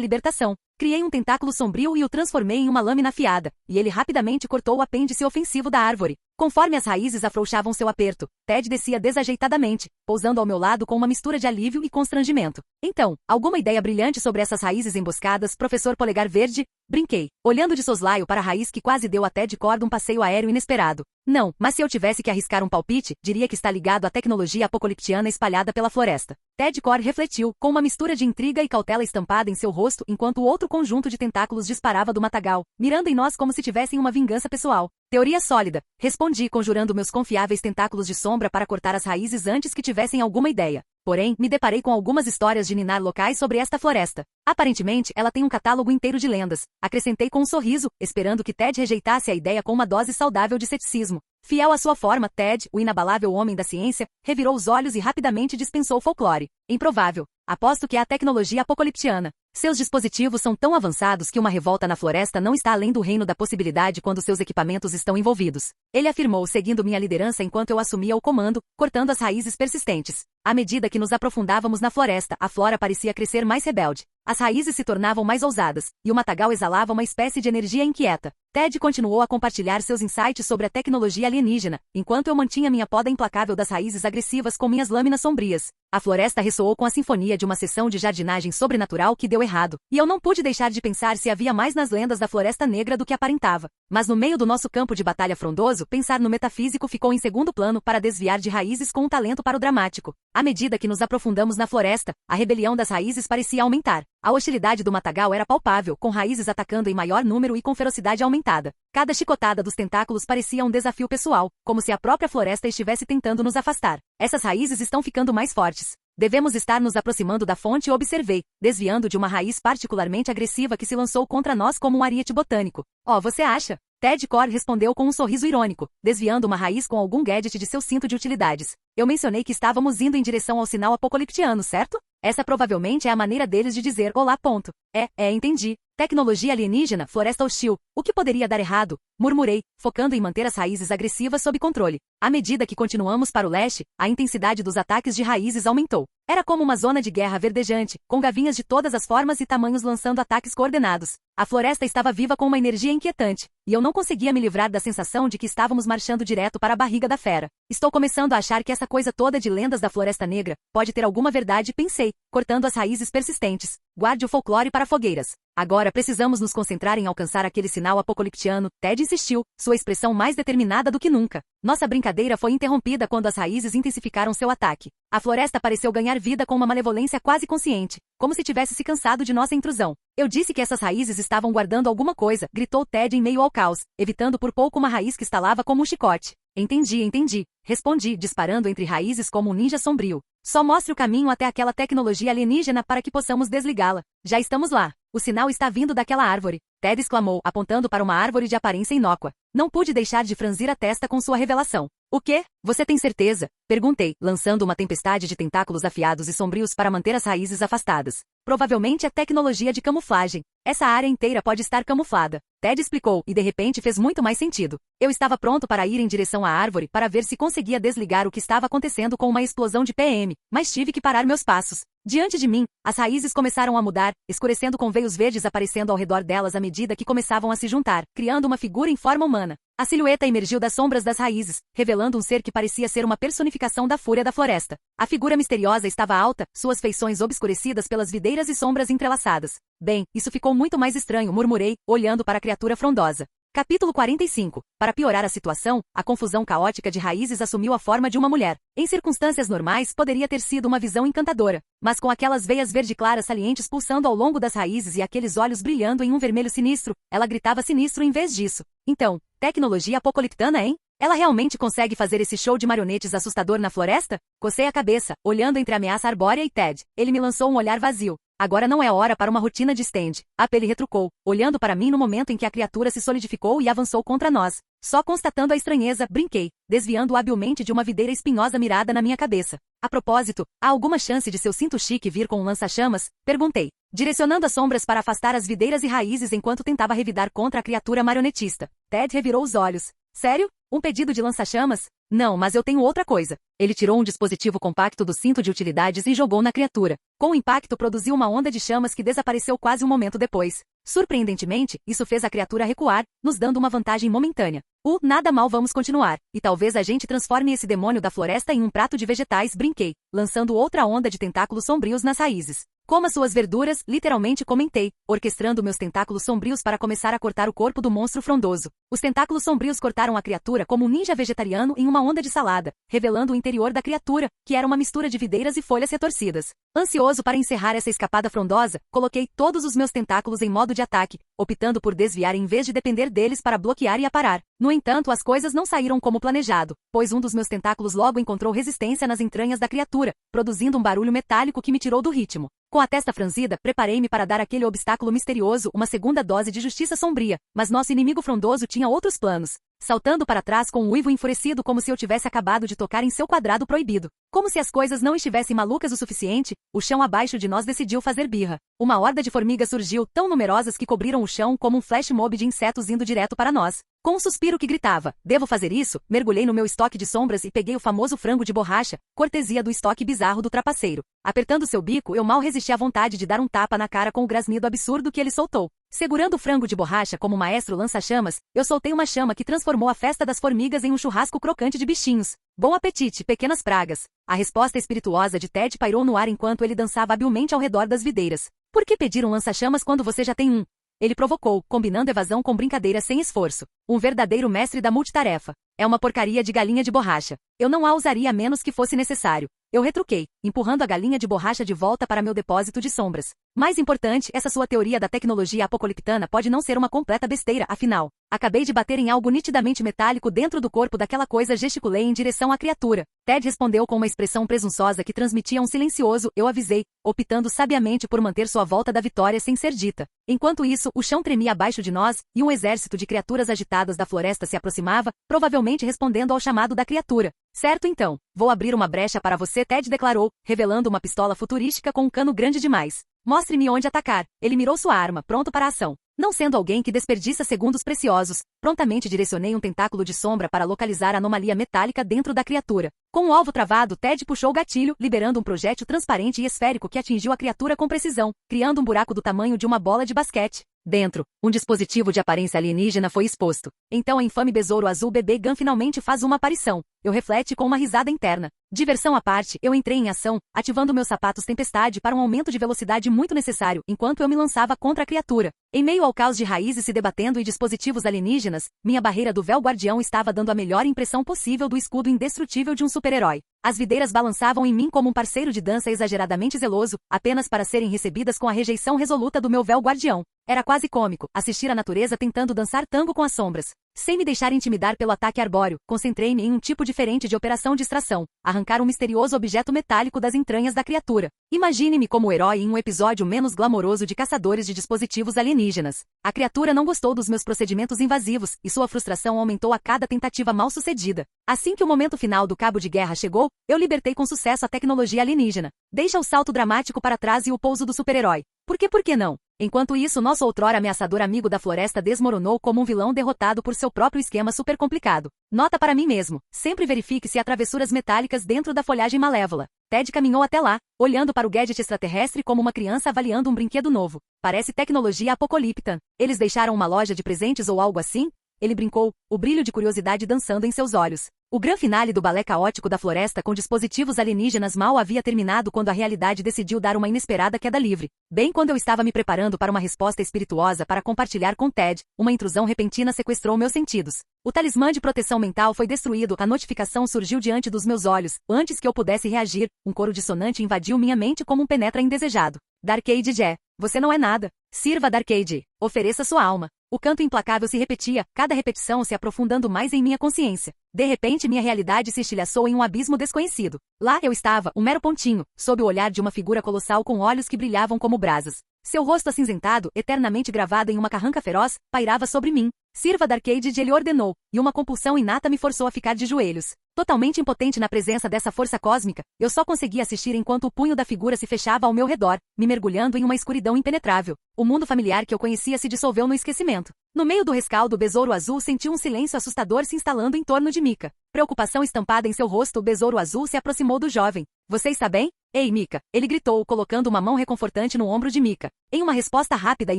libertação. Criei um tentáculo sombrio e o transformei em uma lâmina afiada, e ele rapidamente cortou o apêndice ofensivo da árvore. Conforme as raízes afrouxavam seu aperto, Ted descia desajeitadamente, pousando ao meu lado com uma mistura de alívio e constrangimento. Então, alguma ideia brilhante sobre essas raízes emboscadas, professor Polegar Verde? Brinquei, olhando de soslaio para a raiz que quase deu a Ted Cord um passeio aéreo inesperado. Não, mas se eu tivesse que arriscar um palpite, diria que está ligado à tecnologia apocaliptiana espalhada pela floresta. Ted Cord refletiu, com uma mistura de intriga e cautela estampada em seu rosto enquanto o outro conjunto de tentáculos disparava do matagal, mirando em nós como se tivessem uma vingança pessoal. Teoria sólida, respondi conjurando meus confiáveis tentáculos de sombra para cortar as raízes antes que tivessem alguma ideia. Porém, me deparei com algumas histórias de ninar locais sobre esta floresta. Aparentemente, ela tem um catálogo inteiro de lendas. Acrescentei com um sorriso, esperando que Ted rejeitasse a ideia com uma dose saudável de ceticismo. Fiel à sua forma, Ted, o inabalável homem da ciência, revirou os olhos e rapidamente dispensou o folclore. Improvável. Aposto que é a tecnologia apocaliptiana. Seus dispositivos são tão avançados que uma revolta na floresta não está além do reino da possibilidade quando seus equipamentos estão envolvidos. Ele afirmou seguindo minha liderança enquanto eu assumia o comando, cortando as raízes persistentes. À medida que nos aprofundávamos na floresta, a flora parecia crescer mais rebelde. As raízes se tornavam mais ousadas, e o matagal exalava uma espécie de energia inquieta. Ted continuou a compartilhar seus insights sobre a tecnologia alienígena, enquanto eu mantinha minha poda implacável das raízes agressivas com minhas lâminas sombrias. A floresta ressoou com a sinfonia de uma sessão de jardinagem sobrenatural que deu errado, e eu não pude deixar de pensar se havia mais nas lendas da Floresta Negra do que aparentava. Mas no meio do nosso campo de batalha frondoso, pensar no metafísico ficou em segundo plano para desviar de raízes com um talento para o dramático. À medida que nos aprofundamos na floresta, a rebelião das raízes parecia aumentar. A hostilidade do matagal era palpável, com raízes atacando em maior número e com ferocidade aumentada. Cada chicotada dos tentáculos parecia um desafio pessoal, como se a própria floresta estivesse tentando nos afastar. Essas raízes estão ficando mais fortes. Devemos estar nos aproximando da fonte, observei, desviando de uma raiz particularmente agressiva que se lançou contra nós como um ariete botânico. Oh, você acha? Ted Cord respondeu com um sorriso irônico, desviando uma raiz com algum gadget de seu cinto de utilidades. Eu mencionei que estávamos indo em direção ao sinal apocaliptiano, certo? Essa provavelmente é a maneira deles de dizer olá. Ponto. Entendi. Tecnologia alienígena, floresta hostil. O que poderia dar errado? Murmurei, focando em manter as raízes agressivas sob controle. À medida que continuamos para o leste, a intensidade dos ataques de raízes aumentou. Era como uma zona de guerra verdejante, com gavinhas de todas as formas e tamanhos lançando ataques coordenados. A floresta estava viva com uma energia inquietante, e eu não conseguia me livrar da sensação de que estávamos marchando direto para a barriga da fera. Estou começando a achar que essa coisa toda de lendas da Floresta Negra pode ter alguma verdade, pensei, cortando as raízes persistentes. Guarde o folclore para fogueiras. Agora precisamos nos concentrar em alcançar aquele sinal apocaliptiano, Ted insistiu, sua expressão mais determinada do que nunca. Nossa brincadeira foi interrompida quando as raízes intensificaram seu ataque. A floresta pareceu ganhar vida com uma malevolência quase consciente, como se tivesse se cansado de nossa intrusão. Eu disse que essas raízes estavam guardando alguma coisa, gritou Ted em meio ao caos, evitando por pouco uma raiz que estalava como um chicote. Entendi, respondi, disparando entre raízes como um ninja sombrio. Só mostre o caminho até aquela tecnologia alienígena para que possamos desligá-la. Já estamos lá. O sinal está vindo daquela árvore. Ted exclamou, apontando para uma árvore de aparência inócua. Não pude deixar de franzir a testa com sua revelação. O quê? Você tem certeza? Perguntei, lançando uma tempestade de tentáculos afiados e sombrios para manter as raízes afastadas. Provavelmente é tecnologia de camuflagem. Essa área inteira pode estar camuflada. Ted explicou, e de repente fez muito mais sentido. Eu estava pronto para ir em direção à árvore para ver se conseguia desligar o que estava acontecendo com uma explosão de PM, mas tive que parar meus passos. Diante de mim, as raízes começaram a mudar, escurecendo com veios verdes aparecendo ao redor delas à medida que começavam a se juntar, criando uma figura em forma humana. A silhueta emergiu das sombras das raízes, revelando um ser que parecia ser uma personificação da fúria da floresta. A figura misteriosa estava alta, suas feições obscurecidas pelas videiras e sombras entrelaçadas. Bem, isso ficou muito mais estranho, murmurei, olhando para a criatura frondosa. Capítulo 45. Para piorar a situação, a confusão caótica de raízes assumiu a forma de uma mulher. Em circunstâncias normais, poderia ter sido uma visão encantadora, mas com aquelas veias verde claras salientes pulsando ao longo das raízes e aqueles olhos brilhando em um vermelho sinistro, ela gritava sinistro em vez disso. Então, tecnologia apocaliptana, hein? Ela realmente consegue fazer esse show de marionetes assustador na floresta? Cocei a cabeça, olhando entre a ameaça arbórea e Ted. Ele me lançou um olhar vazio. Agora não é hora para uma rotina de stand. Ele retrucou, olhando para mim no momento em que a criatura se solidificou e avançou contra nós. Só constatando a estranheza, brinquei, desviando habilmente de uma videira espinhosa mirada na minha cabeça. A propósito, há alguma chance de seu cinto chique vir com um lança-chamas? Perguntei, direcionando as sombras para afastar as videiras e raízes enquanto tentava revidar contra a criatura marionetista. Ted revirou os olhos. Sério? Um pedido de lança-chamas? Não, mas eu tenho outra coisa. Ele tirou um dispositivo compacto do cinto de utilidades e jogou na criatura. Com o impacto, produziu uma onda de chamas que desapareceu quase um momento depois. Surpreendentemente, isso fez a criatura recuar, nos dando uma vantagem momentânea. Nada mal, vamos continuar. E talvez a gente transforme esse demônio da floresta em um prato de vegetais, brinquei, lançando outra onda de tentáculos sombrios nas raízes. Coma suas verduras, literalmente comentei, orquestrando meus tentáculos sombrios para começar a cortar o corpo do monstro frondoso. Os tentáculos sombrios cortaram a criatura como um ninja vegetariano em uma onda de salada, revelando o interior da criatura, que era uma mistura de videiras e folhas retorcidas. Ansioso para encerrar essa escapada frondosa, coloquei todos os meus tentáculos em modo de ataque, optando por desviar em vez de depender deles para bloquear e aparar. No entanto, as coisas não saíram como planejado, pois um dos meus tentáculos logo encontrou resistência nas entranhas da criatura, produzindo um barulho metálico que me tirou do ritmo. Com a testa franzida, preparei-me para dar àquele obstáculo misterioso uma segunda dose de justiça sombria, mas nosso inimigo frondoso tinha outros planos. Saltando para trás com um uivo enfurecido como se eu tivesse acabado de tocar em seu quadrado proibido. Como se as coisas não estivessem malucas o suficiente, o chão abaixo de nós decidiu fazer birra. Uma horda de formigas surgiu, tão numerosas que cobriram o chão como um flash mob de insetos indo direto para nós. Com um suspiro que gritava, devo fazer isso, mergulhei no meu estoque de sombras e peguei o famoso frango de borracha, cortesia do estoque bizarro do trapaceiro. Apertando seu bico, eu mal resisti à vontade de dar um tapa na cara com o grasnido absurdo que ele soltou. Segurando o frango de borracha como maestro lança-chamas, eu soltei uma chama que transformou a festa das formigas em um churrasco crocante de bichinhos. Bom apetite, pequenas pragas. A resposta espirituosa de Ted pairou no ar enquanto ele dançava habilmente ao redor das videiras. Por que pedir um lança-chamas quando você já tem um? Ele provocou, combinando evasão com brincadeira sem esforço. Um verdadeiro mestre da multitarefa. É uma porcaria de galinha de borracha. Eu não a usaria a menos que fosse necessário. Eu retruquei, empurrando a galinha de borracha de volta para meu depósito de sombras. Mais importante, essa sua teoria da tecnologia apocaliptana pode não ser uma completa besteira, afinal. Acabei de bater em algo nitidamente metálico dentro do corpo daquela coisa, gesticulei em direção à criatura. Ted respondeu com uma expressão presunçosa que transmitia um silencioso, eu avisei, optando sabiamente por manter sua volta da vitória sem ser dita. Enquanto isso, o chão tremia abaixo de nós, e um exército de criaturas agitadas da floresta se aproximava, provavelmente respondendo ao chamado da criatura. Certo então, vou abrir uma brecha para você, Ted declarou, revelando uma pistola futurística com um cano grande demais. Mostre-me onde atacar. Ele mirou sua arma, pronto para a ação. Não sendo alguém que desperdiça segundos preciosos, prontamente direcionei um tentáculo de sombra para localizar a anomalia metálica dentro da criatura. Com o alvo travado, Ted puxou o gatilho, liberando um projétil transparente e esférico que atingiu a criatura com precisão, criando um buraco do tamanho de uma bola de basquete. Dentro, um dispositivo de aparência alienígena foi exposto. Então a infame besouro azul BB Gun finalmente faz uma aparição. Eu refleti com uma risada interna. Diversão à parte, eu entrei em ação, ativando meus sapatos tempestade para um aumento de velocidade muito necessário, enquanto eu me lançava contra a criatura. Em meio ao caos de raízes se debatendo e dispositivos alienígenas, minha barreira do véu guardião estava dando a melhor impressão possível do escudo indestrutível de um super-herói. As videiras balançavam em mim como um parceiro de dança exageradamente zeloso, apenas para serem recebidas com a rejeição resoluta do meu véu guardião. Era quase cômico, assistir a natureza tentando dançar tango com as sombras. Sem me deixar intimidar pelo ataque arbóreo, concentrei-me em um tipo diferente de operação de extração, arrancar um misterioso objeto metálico das entranhas da criatura. Imagine-me como herói em um episódio menos glamouroso de caçadores de dispositivos alienígenas. A criatura não gostou dos meus procedimentos invasivos, e sua frustração aumentou a cada tentativa mal sucedida. Assim que o momento final do cabo de guerra chegou, eu libertei com sucesso a tecnologia alienígena. Deixa o salto dramático para trás e o pouso do super-herói. Por que não? Enquanto isso, nosso outrora ameaçador amigo da floresta desmoronou como um vilão derrotado por seu próprio esquema super complicado. Nota para mim mesmo, sempre verifique se há travessuras metálicas dentro da folhagem malévola. Ted caminhou até lá, olhando para o gadget extraterrestre como uma criança avaliando um brinquedo novo. Parece tecnologia apocalíptica. Eles deixaram uma loja de presentes ou algo assim? Ele brincou, o brilho de curiosidade dançando em seus olhos. O grande finale do balé caótico da floresta com dispositivos alienígenas mal havia terminado quando a realidade decidiu dar uma inesperada queda livre. Bem quando eu estava me preparando para uma resposta espirituosa para compartilhar com Ted, uma intrusão repentina sequestrou meus sentidos. O talismã de proteção mental foi destruído, a notificação surgiu diante dos meus olhos, antes que eu pudesse reagir, um coro dissonante invadiu minha mente como um penetra indesejado. Darkade Jé, você não é nada. Sirva Darkade, ofereça sua alma. O canto implacável se repetia, cada repetição se aprofundando mais em minha consciência. De repente minha realidade se estilhaçou em um abismo desconhecido. Lá eu estava, um mero pontinho, sob o olhar de uma figura colossal com olhos que brilhavam como brasas. Seu rosto acinzentado, eternamente gravado em uma carranca feroz, pairava sobre mim. Sirva Darkade, ele ordenou, e uma compulsão inata me forçou a ficar de joelhos. Totalmente impotente na presença dessa força cósmica, eu só conseguia assistir enquanto o punho da figura se fechava ao meu redor, me mergulhando em uma escuridão impenetrável. O mundo familiar que eu conhecia se dissolveu no esquecimento. No meio do rescaldo, o Besouro Azul sentiu um silêncio assustador se instalando em torno de Mika. Preocupação estampada em seu rosto, o Besouro Azul se aproximou do jovem. Você está bem? Ei, Mika, ele gritou, colocando uma mão reconfortante no ombro de Mika. Em uma resposta rápida e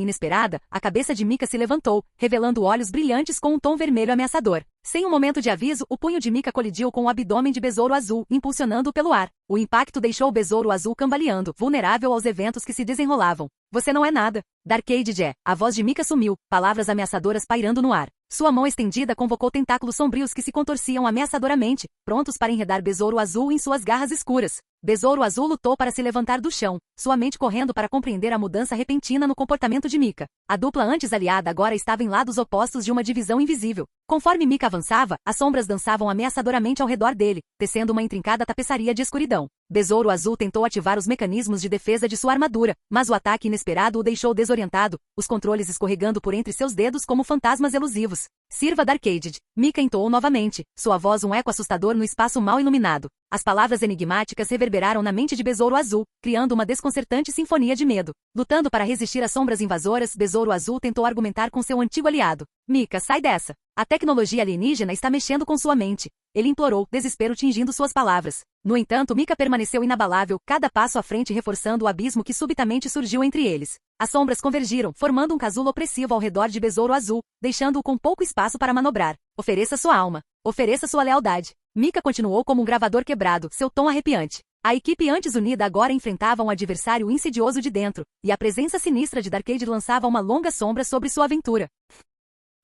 inesperada, a cabeça de Mika se levantou, revelando olhos brilhantes com um tom vermelho ameaçador. Sem um momento de aviso, o punho de Mika colidiu com o abdômen de Besouro Azul, impulsionando-o pelo ar. O impacto deixou o Besouro Azul cambaleando, vulnerável aos eventos que se desenrolavam. Você não é nada. Darkade Jé. A voz de Mika sumiu, palavras ameaçadoras pairando no ar. Sua mão estendida convocou tentáculos sombrios que se contorciam ameaçadoramente, prontos para enredar Besouro Azul em suas garras escuras. Besouro Azul lutou para se levantar do chão, sua mente correndo para compreender a mudança repentina no comportamento de Mika. A dupla antes aliada agora estava em lados opostos de uma divisão invisível. Conforme Mika avançava, as sombras dançavam ameaçadoramente ao redor dele, tecendo uma intrincada tapeçaria de escuridão. Besouro Azul tentou ativar os mecanismos de defesa de sua armadura, mas o ataque inesperado o deixou desorientado, os controles escorregando por entre seus dedos como fantasmas elusivos. Sirva Darkade. Mika entoou novamente, sua voz um eco assustador no espaço mal iluminado. As palavras enigmáticas reverberaram na mente de Besouro Azul, criando uma desconcertante sinfonia de medo. Lutando para resistir às sombras invasoras, Besouro Azul tentou argumentar com seu antigo aliado. Mika, sai dessa. A tecnologia alienígena está mexendo com sua mente. Ele implorou, desespero tingindo suas palavras. No entanto, Mika permaneceu inabalável, cada passo à frente reforçando o abismo que subitamente surgiu entre eles. As sombras convergiram, formando um casulo opressivo ao redor de Besouro Azul, deixando-o com pouco espaço para manobrar. Ofereça sua alma. Ofereça sua lealdade. Mika continuou como um gravador quebrado, seu tom arrepiante. A equipe antes unida agora enfrentava um adversário insidioso de dentro, e a presença sinistra de Darkade lançava uma longa sombra sobre sua aventura.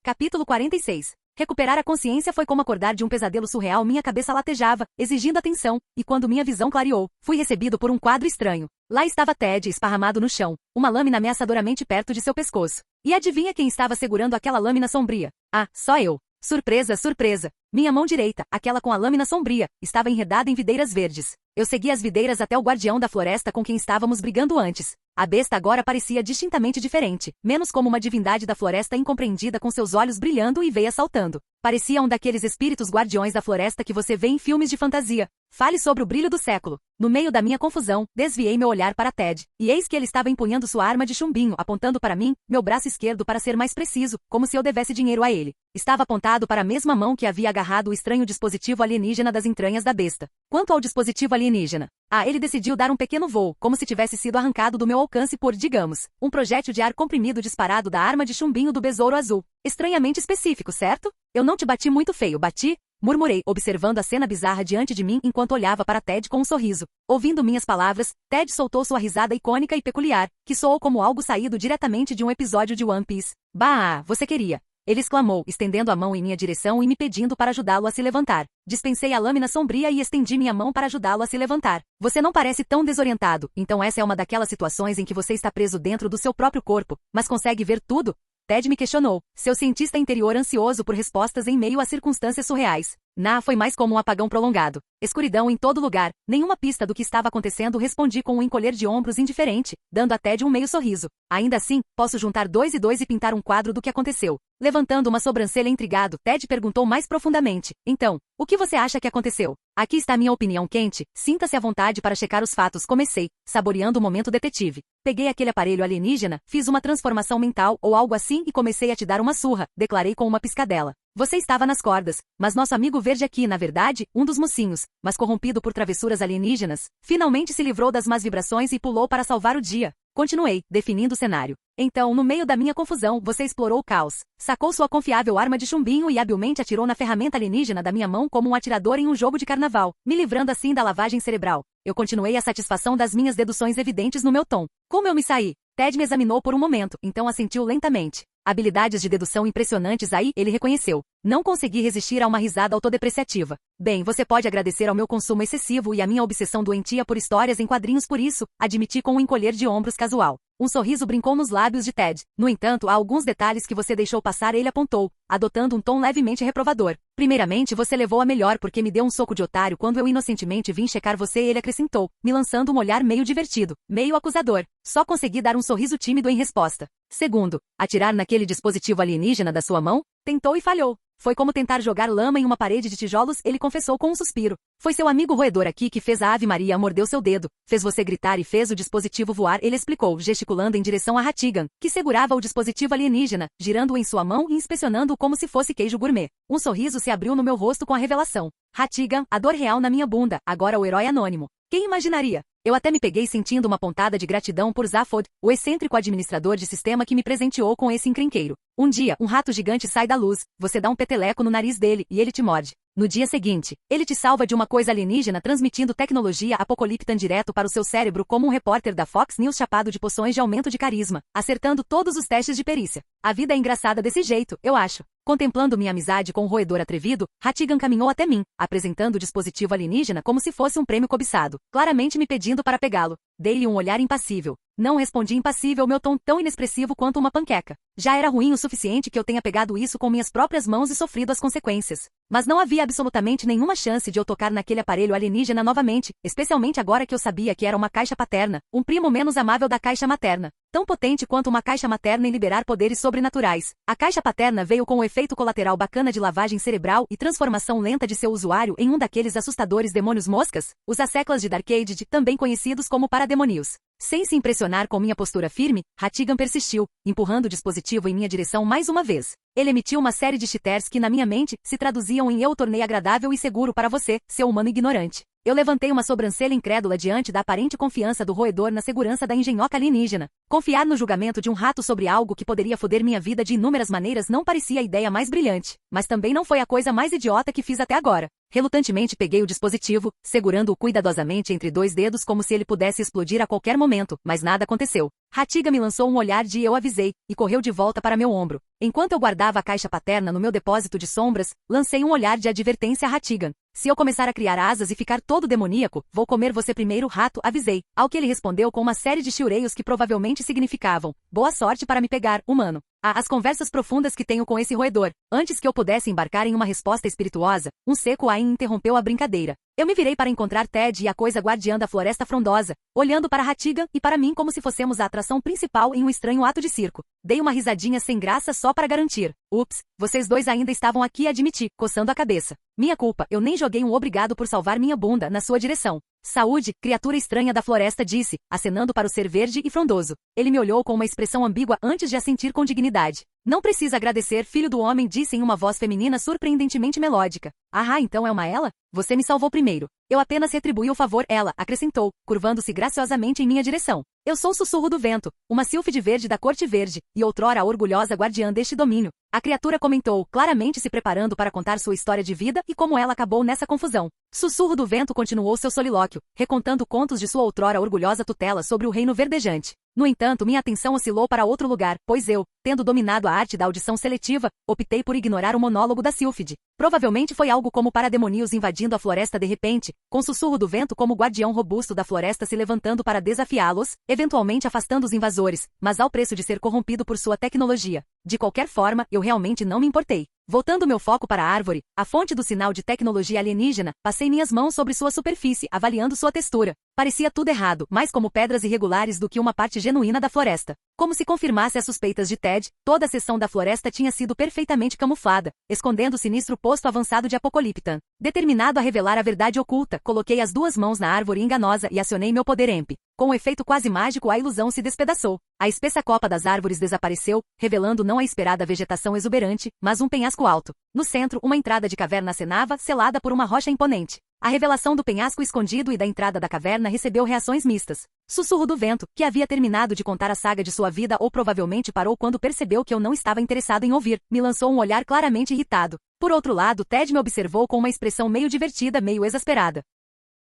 Capítulo 46. Recuperar a consciência foi como acordar de um pesadelo surreal. Minha cabeça latejava, exigindo atenção, e quando minha visão clareou, fui recebido por um quadro estranho. Lá estava Ted, esparramado no chão, uma lâmina ameaçadoramente perto de seu pescoço. E adivinha quem estava segurando aquela lâmina sombria? Ah, só eu. Surpresa, surpresa. Minha mão direita, aquela com a lâmina sombria, estava enredada em videiras verdes. Eu segui as videiras até o guardião da floresta com quem estávamos brigando antes. A besta agora parecia distintamente diferente, menos como uma divindade da floresta incompreendida com seus olhos brilhando e veias saltando. Parecia um daqueles espíritos guardiões da floresta que você vê em filmes de fantasia. Fale sobre o brilho do século. No meio da minha confusão, desviei meu olhar para Ted, e eis que ele estava empunhando sua arma de chumbinho, apontando para mim, meu braço esquerdo para ser mais preciso, como se eu devesse dinheiro a ele. Estava apontado para a mesma mão que havia agarrado o estranho dispositivo alienígena das entranhas da besta. Quanto ao dispositivo alienígena, ele decidiu dar um pequeno voo, como se tivesse sido arrancado do meu alcance por, digamos, um projétil de ar comprimido disparado da arma de chumbinho do Besouro Azul. Estranhamente específico, certo? Eu não te bati muito feio, bati? Murmurei, observando a cena bizarra diante de mim enquanto olhava para Ted com um sorriso. Ouvindo minhas palavras, Ted soltou sua risada icônica e peculiar, que soou como algo saído diretamente de um episódio de One Piece. Bah, você queria. Ele exclamou, estendendo a mão em minha direção e me pedindo para ajudá-lo a se levantar. Dispensei a lâmina sombria e estendi minha mão para ajudá-lo a se levantar. Você não parece tão desorientado, então essa é uma daquelas situações em que você está preso dentro do seu próprio corpo, mas consegue ver tudo? Ted me questionou, seu cientista interior ansioso por respostas em meio a circunstâncias surreais. Foi mais como um apagão prolongado. Escuridão em todo lugar, nenhuma pista do que estava acontecendo. Respondi com um encolher de ombros indiferente, dando a Ted um meio sorriso. Ainda assim, posso juntar 2 e 2 e pintar um quadro do que aconteceu. Levantando uma sobrancelha intrigado, Ted perguntou mais profundamente. Então, o que você acha que aconteceu? Aqui está minha opinião quente, sinta-se à vontade para checar os fatos. Comecei, saboreando o momento detetive. Peguei aquele aparelho alienígena, fiz uma transformação mental ou algo assim e comecei a te dar uma surra, declarei com uma piscadela. Você estava nas cordas, mas nosso amigo verde aqui, na verdade, um dos mocinhos, mas corrompido por travessuras alienígenas, finalmente se livrou das más vibrações e pulou para salvar o dia. Continuei, definindo o cenário. Então, no meio da minha confusão, você explorou o caos. Sacou sua confiável arma de chumbinho e habilmente atirou na ferramenta alienígena da minha mão como um atirador em um jogo de carnaval, me livrando assim da lavagem cerebral. Eu continuei a satisfação das minhas deduções evidentes no meu tom. Como eu me saí? Ted me examinou por um momento, então assentiu lentamente. Habilidades de dedução impressionantes aí, ele reconheceu. Não consegui resistir a uma risada autodepreciativa. Bem, você pode agradecer ao meu consumo excessivo e à minha obsessão doentia por histórias em quadrinhos, por isso, admiti com um encolher de ombros casual. Um sorriso brincou nos lábios de Ted. No entanto, há alguns detalhes que você deixou passar, ele apontou, adotando um tom levemente reprovador. Primeiramente, você levou a melhor porque me deu um soco de otário quando eu inocentemente vim checar você, ele acrescentou, me lançando um olhar meio divertido, meio acusador. Só consegui dar um sorriso tímido em resposta. Segundo, atirar naquele dispositivo alienígena da sua mão? Tentou e falhou. Foi como tentar jogar lama em uma parede de tijolos, ele confessou com um suspiro. Foi seu amigo roedor aqui que fez a Ave Maria, mordeu seu dedo, fez você gritar e fez o dispositivo voar, ele explicou, gesticulando em direção a Hatigan, que segurava o dispositivo alienígena, girando-o em sua mão e inspecionando-o como se fosse queijo gourmet. Um sorriso se abriu no meu rosto com a revelação. Hatigan, a dor real na minha bunda, agora o herói anônimo. Quem imaginaria? Eu até me peguei sentindo uma pontada de gratidão por Zaphod, o excêntrico administrador de sistema que me presenteou com esse encrenqueiro. Um dia, um rato gigante sai da luz, você dá um peteleco no nariz dele e ele te morde. No dia seguinte, ele te salva de uma coisa alienígena transmitindo tecnologia apocalíptica direto para o seu cérebro como um repórter da Fox News chapado de poções de aumento de carisma, acertando todos os testes de perícia. A vida é engraçada desse jeito, eu acho. Contemplando minha amizade com o roedor atrevido, Hatigan caminhou até mim, apresentando o dispositivo alienígena como se fosse um prêmio cobiçado, claramente me pedindo para pegá-lo. Dei-lhe um olhar impassível. Não respondi impassível, meu tom tão inexpressivo quanto uma panqueca. Já era ruim o suficiente que eu tenha pegado isso com minhas próprias mãos e sofrido as consequências. Mas não havia absolutamente nenhuma chance de eu tocar naquele aparelho alienígena novamente, especialmente agora que eu sabia que era uma caixa paterna, um primo menos amável da caixa materna. Tão potente quanto uma caixa materna em liberar poderes sobrenaturais. A caixa paterna veio com o efeito colateral bacana de lavagem cerebral e transformação lenta de seu usuário em um daqueles assustadores demônios moscas, os asseclas de Darkade, também conhecidos como parademonios. Sem se impressionar com minha postura firme, Hatigan persistiu, empurrando o dispositivo em minha direção mais uma vez. Ele emitiu uma série de chiters que na minha mente se traduziam em eu tornei agradável e seguro para você, seu humano ignorante. Eu levantei uma sobrancelha incrédula diante da aparente confiança do roedor na segurança da engenhoca alienígena. Confiar no julgamento de um rato sobre algo que poderia foder minha vida de inúmeras maneiras não parecia a ideia mais brilhante, mas também não foi a coisa mais idiota que fiz até agora. Relutantemente peguei o dispositivo, segurando-o cuidadosamente entre dois dedos como se ele pudesse explodir a qualquer momento, mas nada aconteceu. Hatigan me lançou um olhar de eu avisei, e correu de volta para meu ombro. Enquanto eu guardava a caixa paterna no meu depósito de sombras, lancei um olhar de advertência a Hatigan. Se eu começar a criar asas e ficar todo demoníaco, vou comer você primeiro, rato, avisei. Ao que ele respondeu com uma série de chiureios que provavelmente significavam, boa sorte para me pegar, humano. As conversas profundas que tenho com esse roedor. Antes que eu pudesse embarcar em uma resposta espirituosa, um seco aim interrompeu a brincadeira. Eu me virei para encontrar Ted e a coisa guardiã da floresta frondosa, olhando para Hatigan e para mim como se fossemos a atração principal em um estranho ato de circo. Dei uma risadinha sem graça só para garantir. Ups, vocês dois ainda estavam aqui, admiti, coçando a cabeça. Minha culpa, eu nem joguei um obrigado por salvar minha bunda na sua direção. Saúde, criatura estranha da floresta, disse, acenando para o ser verde e frondoso. Ele me olhou com uma expressão ambígua antes de assentir com dignidade. Não precisa agradecer, filho do homem, disse em uma voz feminina surpreendentemente melódica. Ah, então é uma ela? Você me salvou primeiro. Eu apenas retribuí o favor, ela acrescentou, curvando-se graciosamente em minha direção. Eu sou o Sussurro do Vento, uma sílfide verde da Corte Verde, e outrora a orgulhosa guardiã deste domínio. A criatura comentou, claramente se preparando para contar sua história de vida e como ela acabou nessa confusão. Sussurro do Vento continuou seu solilóquio, recontando contos de sua outrora orgulhosa tutela sobre o reino verdejante. No entanto, minha atenção oscilou para outro lugar, pois eu, tendo dominado a arte da audição seletiva, optei por ignorar o monólogo da sílfide. Provavelmente foi algo como parademonios invadindo a floresta de repente, com Sussurro do Vento como guardião robusto da floresta se levantando para desafiá-los, eventualmente afastando os invasores, mas ao preço de ser corrompido por sua tecnologia. De qualquer forma, eu realmente não me importei. Voltando meu foco para a árvore, a fonte do sinal de tecnologia alienígena, passei minhas mãos sobre sua superfície, avaliando sua textura. Parecia tudo errado, mais como pedras irregulares do que uma parte genuína da floresta. Como se confirmasse as suspeitas de Ted, toda a seção da floresta tinha sido perfeitamente camuflada, escondendo o sinistro posto avançado de Apocaliptan. Determinado a revelar a verdade oculta, coloquei as duas mãos na árvore enganosa e acionei meu poder EMP. Com um efeito quase mágico, a ilusão se despedaçou. A espessa copa das árvores desapareceu, revelando não a esperada vegetação exuberante, mas um penhasco alto. No centro, uma entrada de caverna acenava, selada por uma rocha imponente. A revelação do penhasco escondido e da entrada da caverna recebeu reações mistas. Sussurro do Vento, que havia terminado de contar a saga de sua vida ou provavelmente parou quando percebeu que eu não estava interessado em ouvir, me lançou um olhar claramente irritado. Por outro lado, Ted me observou com uma expressão meio divertida, meio exasperada.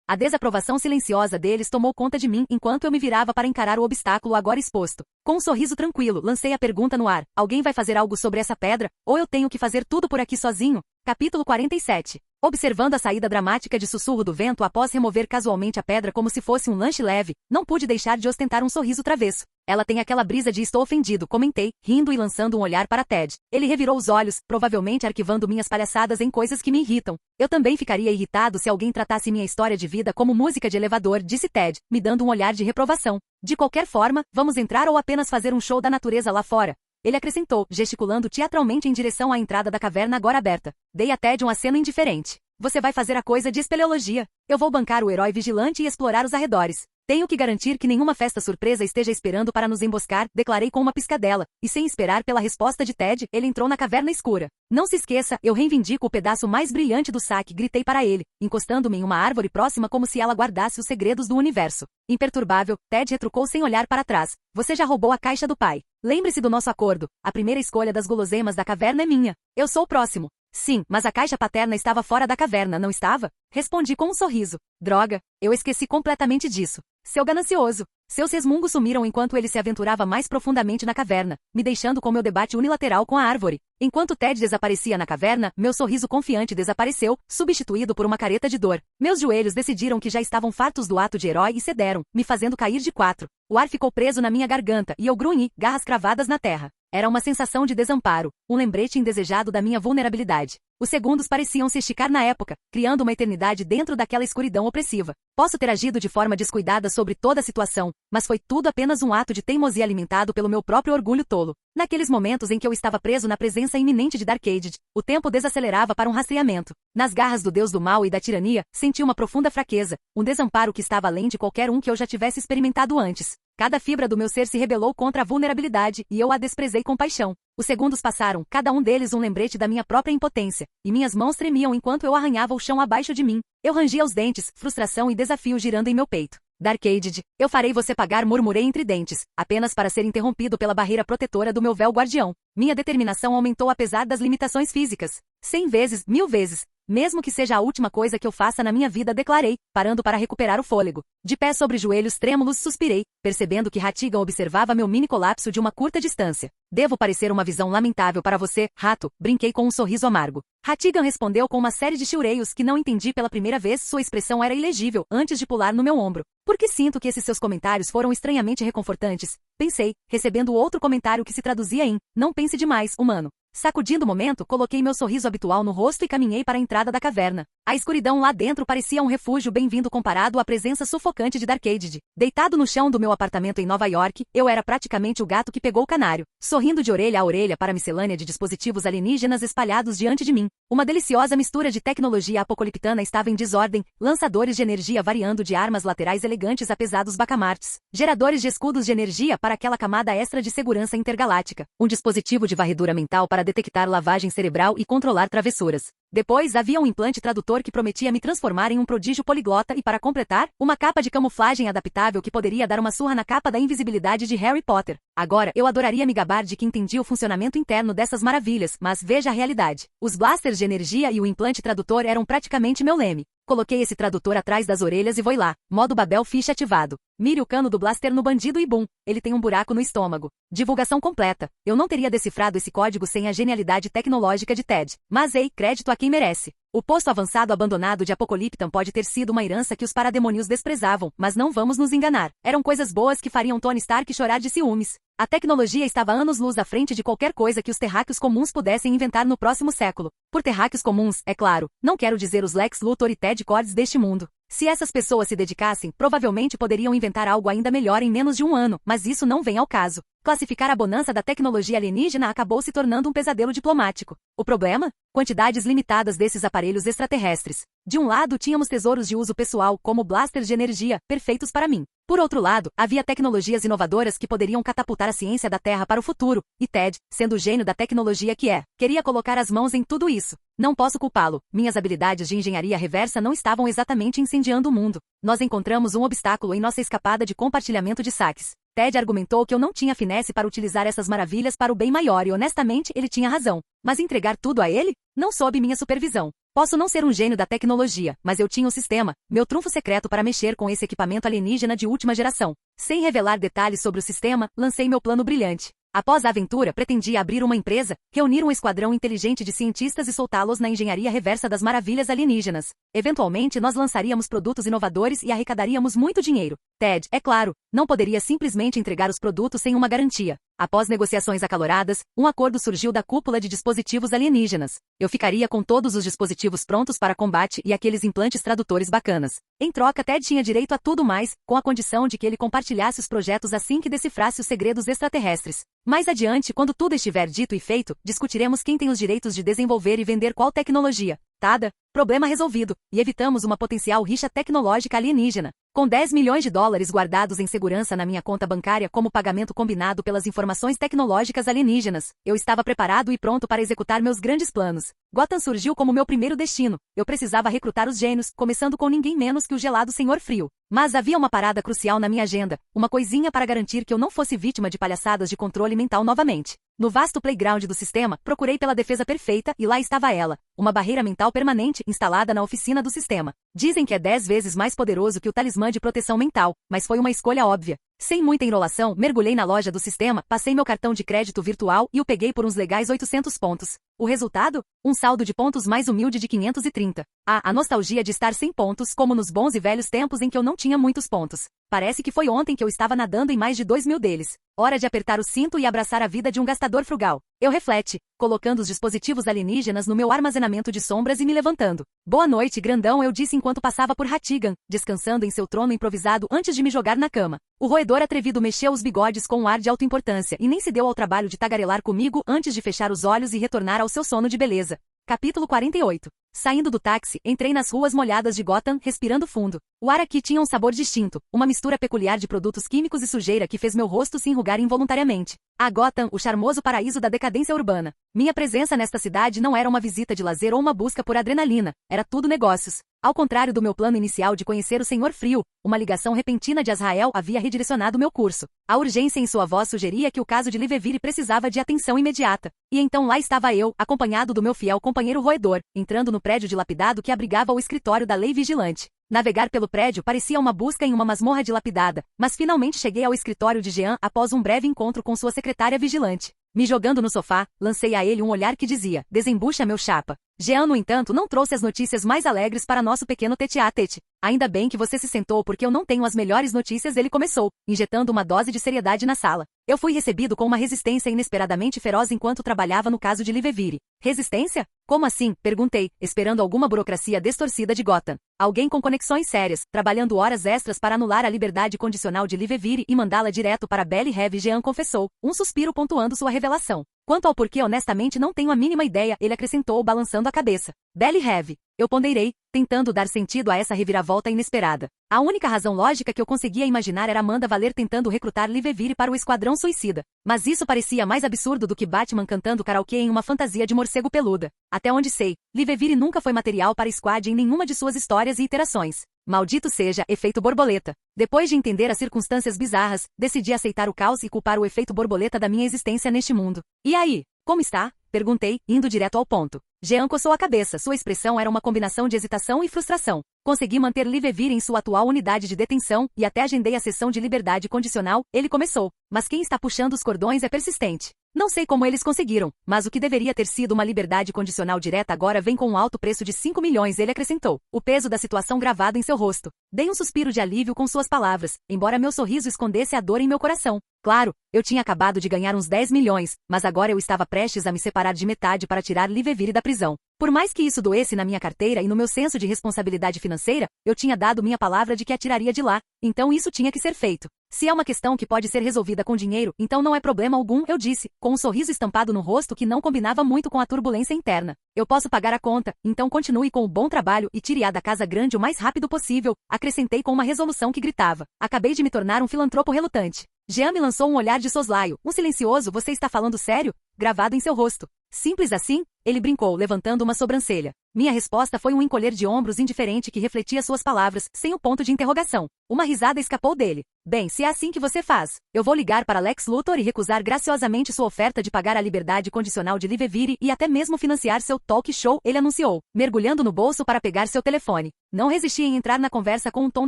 A desaprovação silenciosa deles tomou conta de mim enquanto eu me virava para encarar o obstáculo agora exposto. Com um sorriso tranquilo, lancei a pergunta no ar. Alguém vai fazer algo sobre essa pedra? Ou eu tenho que fazer tudo por aqui sozinho? Capítulo 47. Observando a saída dramática de Sussurro do Vento após remover casualmente a pedra como se fosse um lanche leve, não pude deixar de ostentar um sorriso travesso. Ela tem aquela brisa de estou ofendido, comentei, rindo e lançando um olhar para Ted. Ele revirou os olhos, provavelmente arquivando minhas palhaçadas em coisas que me irritam. Eu também ficaria irritado se alguém tratasse minha história de vida como música de elevador, disse Ted, me dando um olhar de reprovação. De qualquer forma, vamos entrar ou apenas fazer um show da natureza lá fora? Ele acrescentou, gesticulando teatralmente em direção à entrada da caverna agora aberta. Dei a Ted um aceno indiferente. Você vai fazer a coisa de espeleologia. Eu vou bancar o herói vigilante e explorar os arredores. Tenho que garantir que nenhuma festa surpresa esteja esperando para nos emboscar, declarei com uma piscadela, e sem esperar pela resposta de Ted, ele entrou na caverna escura. Não se esqueça, eu reivindico o pedaço mais brilhante do saque, gritei para ele, encostando-me em uma árvore próxima como se ela guardasse os segredos do universo. Imperturbável, Ted retrucou sem olhar para trás. Você já roubou a caixa do pai. Lembre-se do nosso acordo. A primeira escolha das guloseimas da caverna é minha. Eu sou o próximo. Sim, mas a caixa paterna estava fora da caverna, não estava? Respondi com um sorriso. Droga, eu esqueci completamente disso. Seu ganancioso. Seus resmungos sumiram enquanto ele se aventurava mais profundamente na caverna, me deixando com meu debate unilateral com a árvore. Enquanto Ted desaparecia na caverna, meu sorriso confiante desapareceu, substituído por uma careta de dor. Meus joelhos decidiram que já estavam fartos do ato de herói e cederam, me fazendo cair de quatro. O ar ficou preso na minha garganta e eu grunhi, garras cravadas na terra. Era uma sensação de desamparo, um lembrete indesejado da minha vulnerabilidade. Os segundos pareciam se esticar na época, criando uma eternidade dentro daquela escuridão opressiva. Posso ter agido de forma descuidada sobre toda a situação, mas foi tudo apenas um ato de teimosia alimentado pelo meu próprio orgulho tolo. Naqueles momentos em que eu estava preso na presença iminente de Darkade, o tempo desacelerava para um rastreamento. Nas garras do deus do mal e da tirania, senti uma profunda fraqueza, um desamparo que estava além de qualquer um que eu já tivesse experimentado antes. Cada fibra do meu ser se rebelou contra a vulnerabilidade, e eu a desprezei com paixão. Os segundos passaram, cada um deles um lembrete da minha própria impotência, e minhas mãos tremiam enquanto eu arranhava o chão abaixo de mim. Eu rangia os dentes, frustração e desafio girando em meu peito. Darkade, eu farei você pagar, murmurei entre dentes, apenas para ser interrompido pela barreira protetora do meu véu guardião. Minha determinação aumentou apesar das limitações físicas. 100 vezes, 1000 vezes. Mesmo que seja a última coisa que eu faça na minha vida, declarei, parando para recuperar o fôlego. De pé sobre joelhos trêmulos, suspirei, percebendo que Ratigan observava meu mini colapso de uma curta distância. Devo parecer uma visão lamentável para você, rato, brinquei com um sorriso amargo. Ratigan respondeu com uma série de chiureios que não entendi pela primeira vez, sua expressão era ilegível, antes de pular no meu ombro. Por que sinto que esses seus comentários foram estranhamente reconfortantes? Pensei, recebendo outro comentário que se traduzia em, não pense demais, humano. Sacudindo o momento, coloquei meu sorriso habitual no rosto e caminhei para a entrada da caverna. A escuridão lá dentro parecia um refúgio bem-vindo comparado à presença sufocante de Darkade. Deitado no chão do meu apartamento em Nova York, eu era praticamente o gato que pegou o canário, sorrindo de orelha a orelha para a miscelânea de dispositivos alienígenas espalhados diante de mim. Uma deliciosa mistura de tecnologia apocaliptana estava em desordem, lançadores de energia variando de armas laterais elegantes a pesados bacamartes, geradores de escudos de energia para aquela camada extra de segurança intergaláctica, um dispositivo de varredura mental para detectar lavagem cerebral e controlar travessuras. Depois havia um implante tradutor que prometia me transformar em um prodígio poliglota e, para completar, uma capa de camuflagem adaptável que poderia dar uma surra na capa da invisibilidade de Harry Potter. Agora, eu adoraria me gabar de que entendi o funcionamento interno dessas maravilhas, mas veja a realidade. Os blasters de energia e o implante tradutor eram praticamente meu leme. Coloquei esse tradutor atrás das orelhas e voei lá. Modo Babel Fish ativado. Mire o cano do blaster no bandido e bum, ele tem um buraco no estômago. Divulgação completa. Eu não teria decifrado esse código sem a genialidade tecnológica de Ted. Mas ei, crédito a quem merece. O posto avançado abandonado de Apocalypton pode ter sido uma herança que os parademônios desprezavam, mas não vamos nos enganar. Eram coisas boas que fariam Tony Stark chorar de ciúmes. A tecnologia estava anos-luz à frente de qualquer coisa que os terráqueos comuns pudessem inventar no próximo século. Por terráqueos comuns, é claro, não quero dizer os Lex Luthor e Ted Cords deste mundo. Se essas pessoas se dedicassem, provavelmente poderiam inventar algo ainda melhor em menos de um ano, mas isso não vem ao caso. Classificar a bonança da tecnologia alienígena acabou se tornando um pesadelo diplomático. O problema? Quantidades limitadas desses aparelhos extraterrestres. De um lado, tínhamos tesouros de uso pessoal, como blasters de energia, perfeitos para mim. Por outro lado, havia tecnologias inovadoras que poderiam catapultar a ciência da Terra para o futuro, e Ted, sendo o gênio da tecnologia que é, queria colocar as mãos em tudo isso. Não posso culpá-lo. Minhas habilidades de engenharia reversa não estavam exatamente incendiando o mundo. Nós encontramos um obstáculo em nossa escapada de compartilhamento de saques. Ted argumentou que eu não tinha finesse para utilizar essas maravilhas para o bem maior e honestamente ele tinha razão. Mas entregar tudo a ele? Não sob minha supervisão. Posso não ser um gênio da tecnologia, mas eu tinha o sistema, meu trunfo secreto para mexer com esse equipamento alienígena de última geração. Sem revelar detalhes sobre o sistema, lancei meu plano brilhante. Após a aventura, pretendia abrir uma empresa, reunir um esquadrão inteligente de cientistas e soltá-los na engenharia reversa das maravilhas alienígenas. Eventualmente, nós lançaríamos produtos inovadores e arrecadaríamos muito dinheiro. Ted, é claro, não poderia simplesmente entregar os produtos sem uma garantia. Após negociações acaloradas, um acordo surgiu da cúpula de dispositivos alienígenas. Eu ficaria com todos os dispositivos prontos para combate e aqueles implantes tradutores bacanas. Em troca, Ted tinha direito a tudo mais, com a condição de que ele compartilhasse os projetos assim que decifrasse os segredos extraterrestres. Mais adiante, quando tudo estiver dito e feito, discutiremos quem tem os direitos de desenvolver e vender qual tecnologia. Tada, problema resolvido, e evitamos uma potencial rixa tecnológica alienígena. Com 10 milhões de dólares guardados em segurança na minha conta bancária como pagamento combinado pelas informações tecnológicas alienígenas, eu estava preparado e pronto para executar meus grandes planos. Gotham surgiu como meu primeiro destino. Eu precisava recrutar os gênios, começando com ninguém menos que o gelado Senhor Frio. Mas havia uma parada crucial na minha agenda, uma coisinha para garantir que eu não fosse vítima de palhaçadas de controle mental novamente. No vasto playground do sistema, procurei pela defesa perfeita e lá estava ela, uma barreira mental permanente instalada na oficina do sistema. Dizem que é 10 vezes mais poderoso que o talismã de proteção mental, mas foi uma escolha óbvia. Sem muita enrolação, mergulhei na loja do sistema, passei meu cartão de crédito virtual e o peguei por uns legais 800 pontos. O resultado? Um saldo de pontos mais humilde de 530. A nostalgia de estar sem pontos, como nos bons e velhos tempos em que eu não tinha muitos pontos. Parece que foi ontem que eu estava nadando em mais de 2.000 deles. Hora de apertar o cinto e abraçar a vida de um gastador frugal. Eu refleti, colocando os dispositivos alienígenas no meu armazenamento de sombras e me levantando. Boa noite, grandão, eu disse enquanto passava por Hattigan, descansando em seu trono improvisado antes de me jogar na cama. O roedor atrevido mexeu os bigodes com um ar de autoimportância e nem se deu ao trabalho de tagarelar comigo antes de fechar os olhos e retornar ao seu sono de beleza. Capítulo 48. Saindo do táxi, entrei nas ruas molhadas de Gotham, respirando fundo. O ar aqui tinha um sabor distinto, uma mistura peculiar de produtos químicos e sujeira que fez meu rosto se enrugar involuntariamente. A Gotham, o charmoso paraíso da decadência urbana. Minha presença nesta cidade não era uma visita de lazer ou uma busca por adrenalina, era tudo negócios. Ao contrário do meu plano inicial de conhecer o Senhor Frio, uma ligação repentina de Azrael havia redirecionado meu curso. A urgência em sua voz sugeria que o caso de Liveville precisava de atenção imediata. E então lá estava eu, acompanhado do meu fiel companheiro roedor, entrando no prédio dilapidado que abrigava o escritório da lei vigilante. Navegar pelo prédio parecia uma busca em uma masmorra dilapidada, mas finalmente cheguei ao escritório de Jean após um breve encontro com sua secretária vigilante. Me jogando no sofá, lancei a ele um olhar que dizia, desembucha meu chapa. Jean, no entanto, não trouxe as notícias mais alegres para nosso pequeno tete-a-tete. Ainda bem que você se sentou porque eu não tenho as melhores notícias, ele começou, injetando uma dose de seriedade na sala. Eu fui recebido com uma resistência inesperadamente feroz enquanto trabalhava no caso de Liveville. Resistência? Como assim? Perguntei, esperando alguma burocracia distorcida de Gotham. Alguém com conexões sérias, trabalhando horas extras para anular a liberdade condicional de Liveville e mandá-la direto para Belle Reve, Jean confessou, um suspiro pontuando sua revelação. Quanto ao porquê, honestamente não tenho a mínima ideia, ele acrescentou balançando a cabeça. Belle Reve. Eu ponderei, tentando dar sentido a essa reviravolta inesperada. A única razão lógica que eu conseguia imaginar era Amanda Waller tentando recrutar Liveville para o Esquadrão Suicida. Mas isso parecia mais absurdo do que Batman cantando karaokê em uma fantasia de morcego peluda. Até onde sei, Liveville nunca foi material para Squad em nenhuma de suas histórias e iterações. Maldito seja, efeito borboleta. Depois de entender as circunstâncias bizarras, decidi aceitar o caos e culpar o efeito borboleta da minha existência neste mundo. E aí, como está? Perguntei, indo direto ao ponto. Jean coçou a cabeça, sua expressão era uma combinação de hesitação e frustração. Consegui manter Liveville em sua atual unidade de detenção, e até agendei a sessão de liberdade condicional, ele começou. Mas quem está puxando os cordões é persistente. Não sei como eles conseguiram, mas o que deveria ter sido uma liberdade condicional direta agora vem com um alto preço de 5 milhões, ele acrescentou, o peso da situação gravado em seu rosto. Dei um suspiro de alívio com suas palavras, embora meu sorriso escondesse a dor em meu coração. Claro, eu tinha acabado de ganhar uns 10 milhões, mas agora eu estava prestes a me separar de metade para tirar Liveville da prisão. Por mais que isso doesse na minha carteira e no meu senso de responsabilidade financeira, eu tinha dado minha palavra de que a tiraria de lá, então isso tinha que ser feito. Se é uma questão que pode ser resolvida com dinheiro, então não é problema algum, eu disse, com um sorriso estampado no rosto que não combinava muito com a turbulência interna. Eu posso pagar a conta, então continue com o bom trabalho e tire-a da casa grande o mais rápido possível, acrescentei com uma resolução que gritava. Acabei de me tornar um filantropo relutante. Jean me lançou um olhar de soslaio, um silencioso "você está falando sério?" gravado em seu rosto. Simples assim? Ele brincou, levantando uma sobrancelha. Minha resposta foi um encolher de ombros indiferente que refletia suas palavras, sem o ponto de interrogação. Uma risada escapou dele. Bem, se é assim que você faz, eu vou ligar para Lex Luthor e recusar graciosamente sua oferta de pagar a liberdade condicional de Liveville e até mesmo financiar seu talk show, ele anunciou, mergulhando no bolso para pegar seu telefone. Não resisti em entrar na conversa com um tom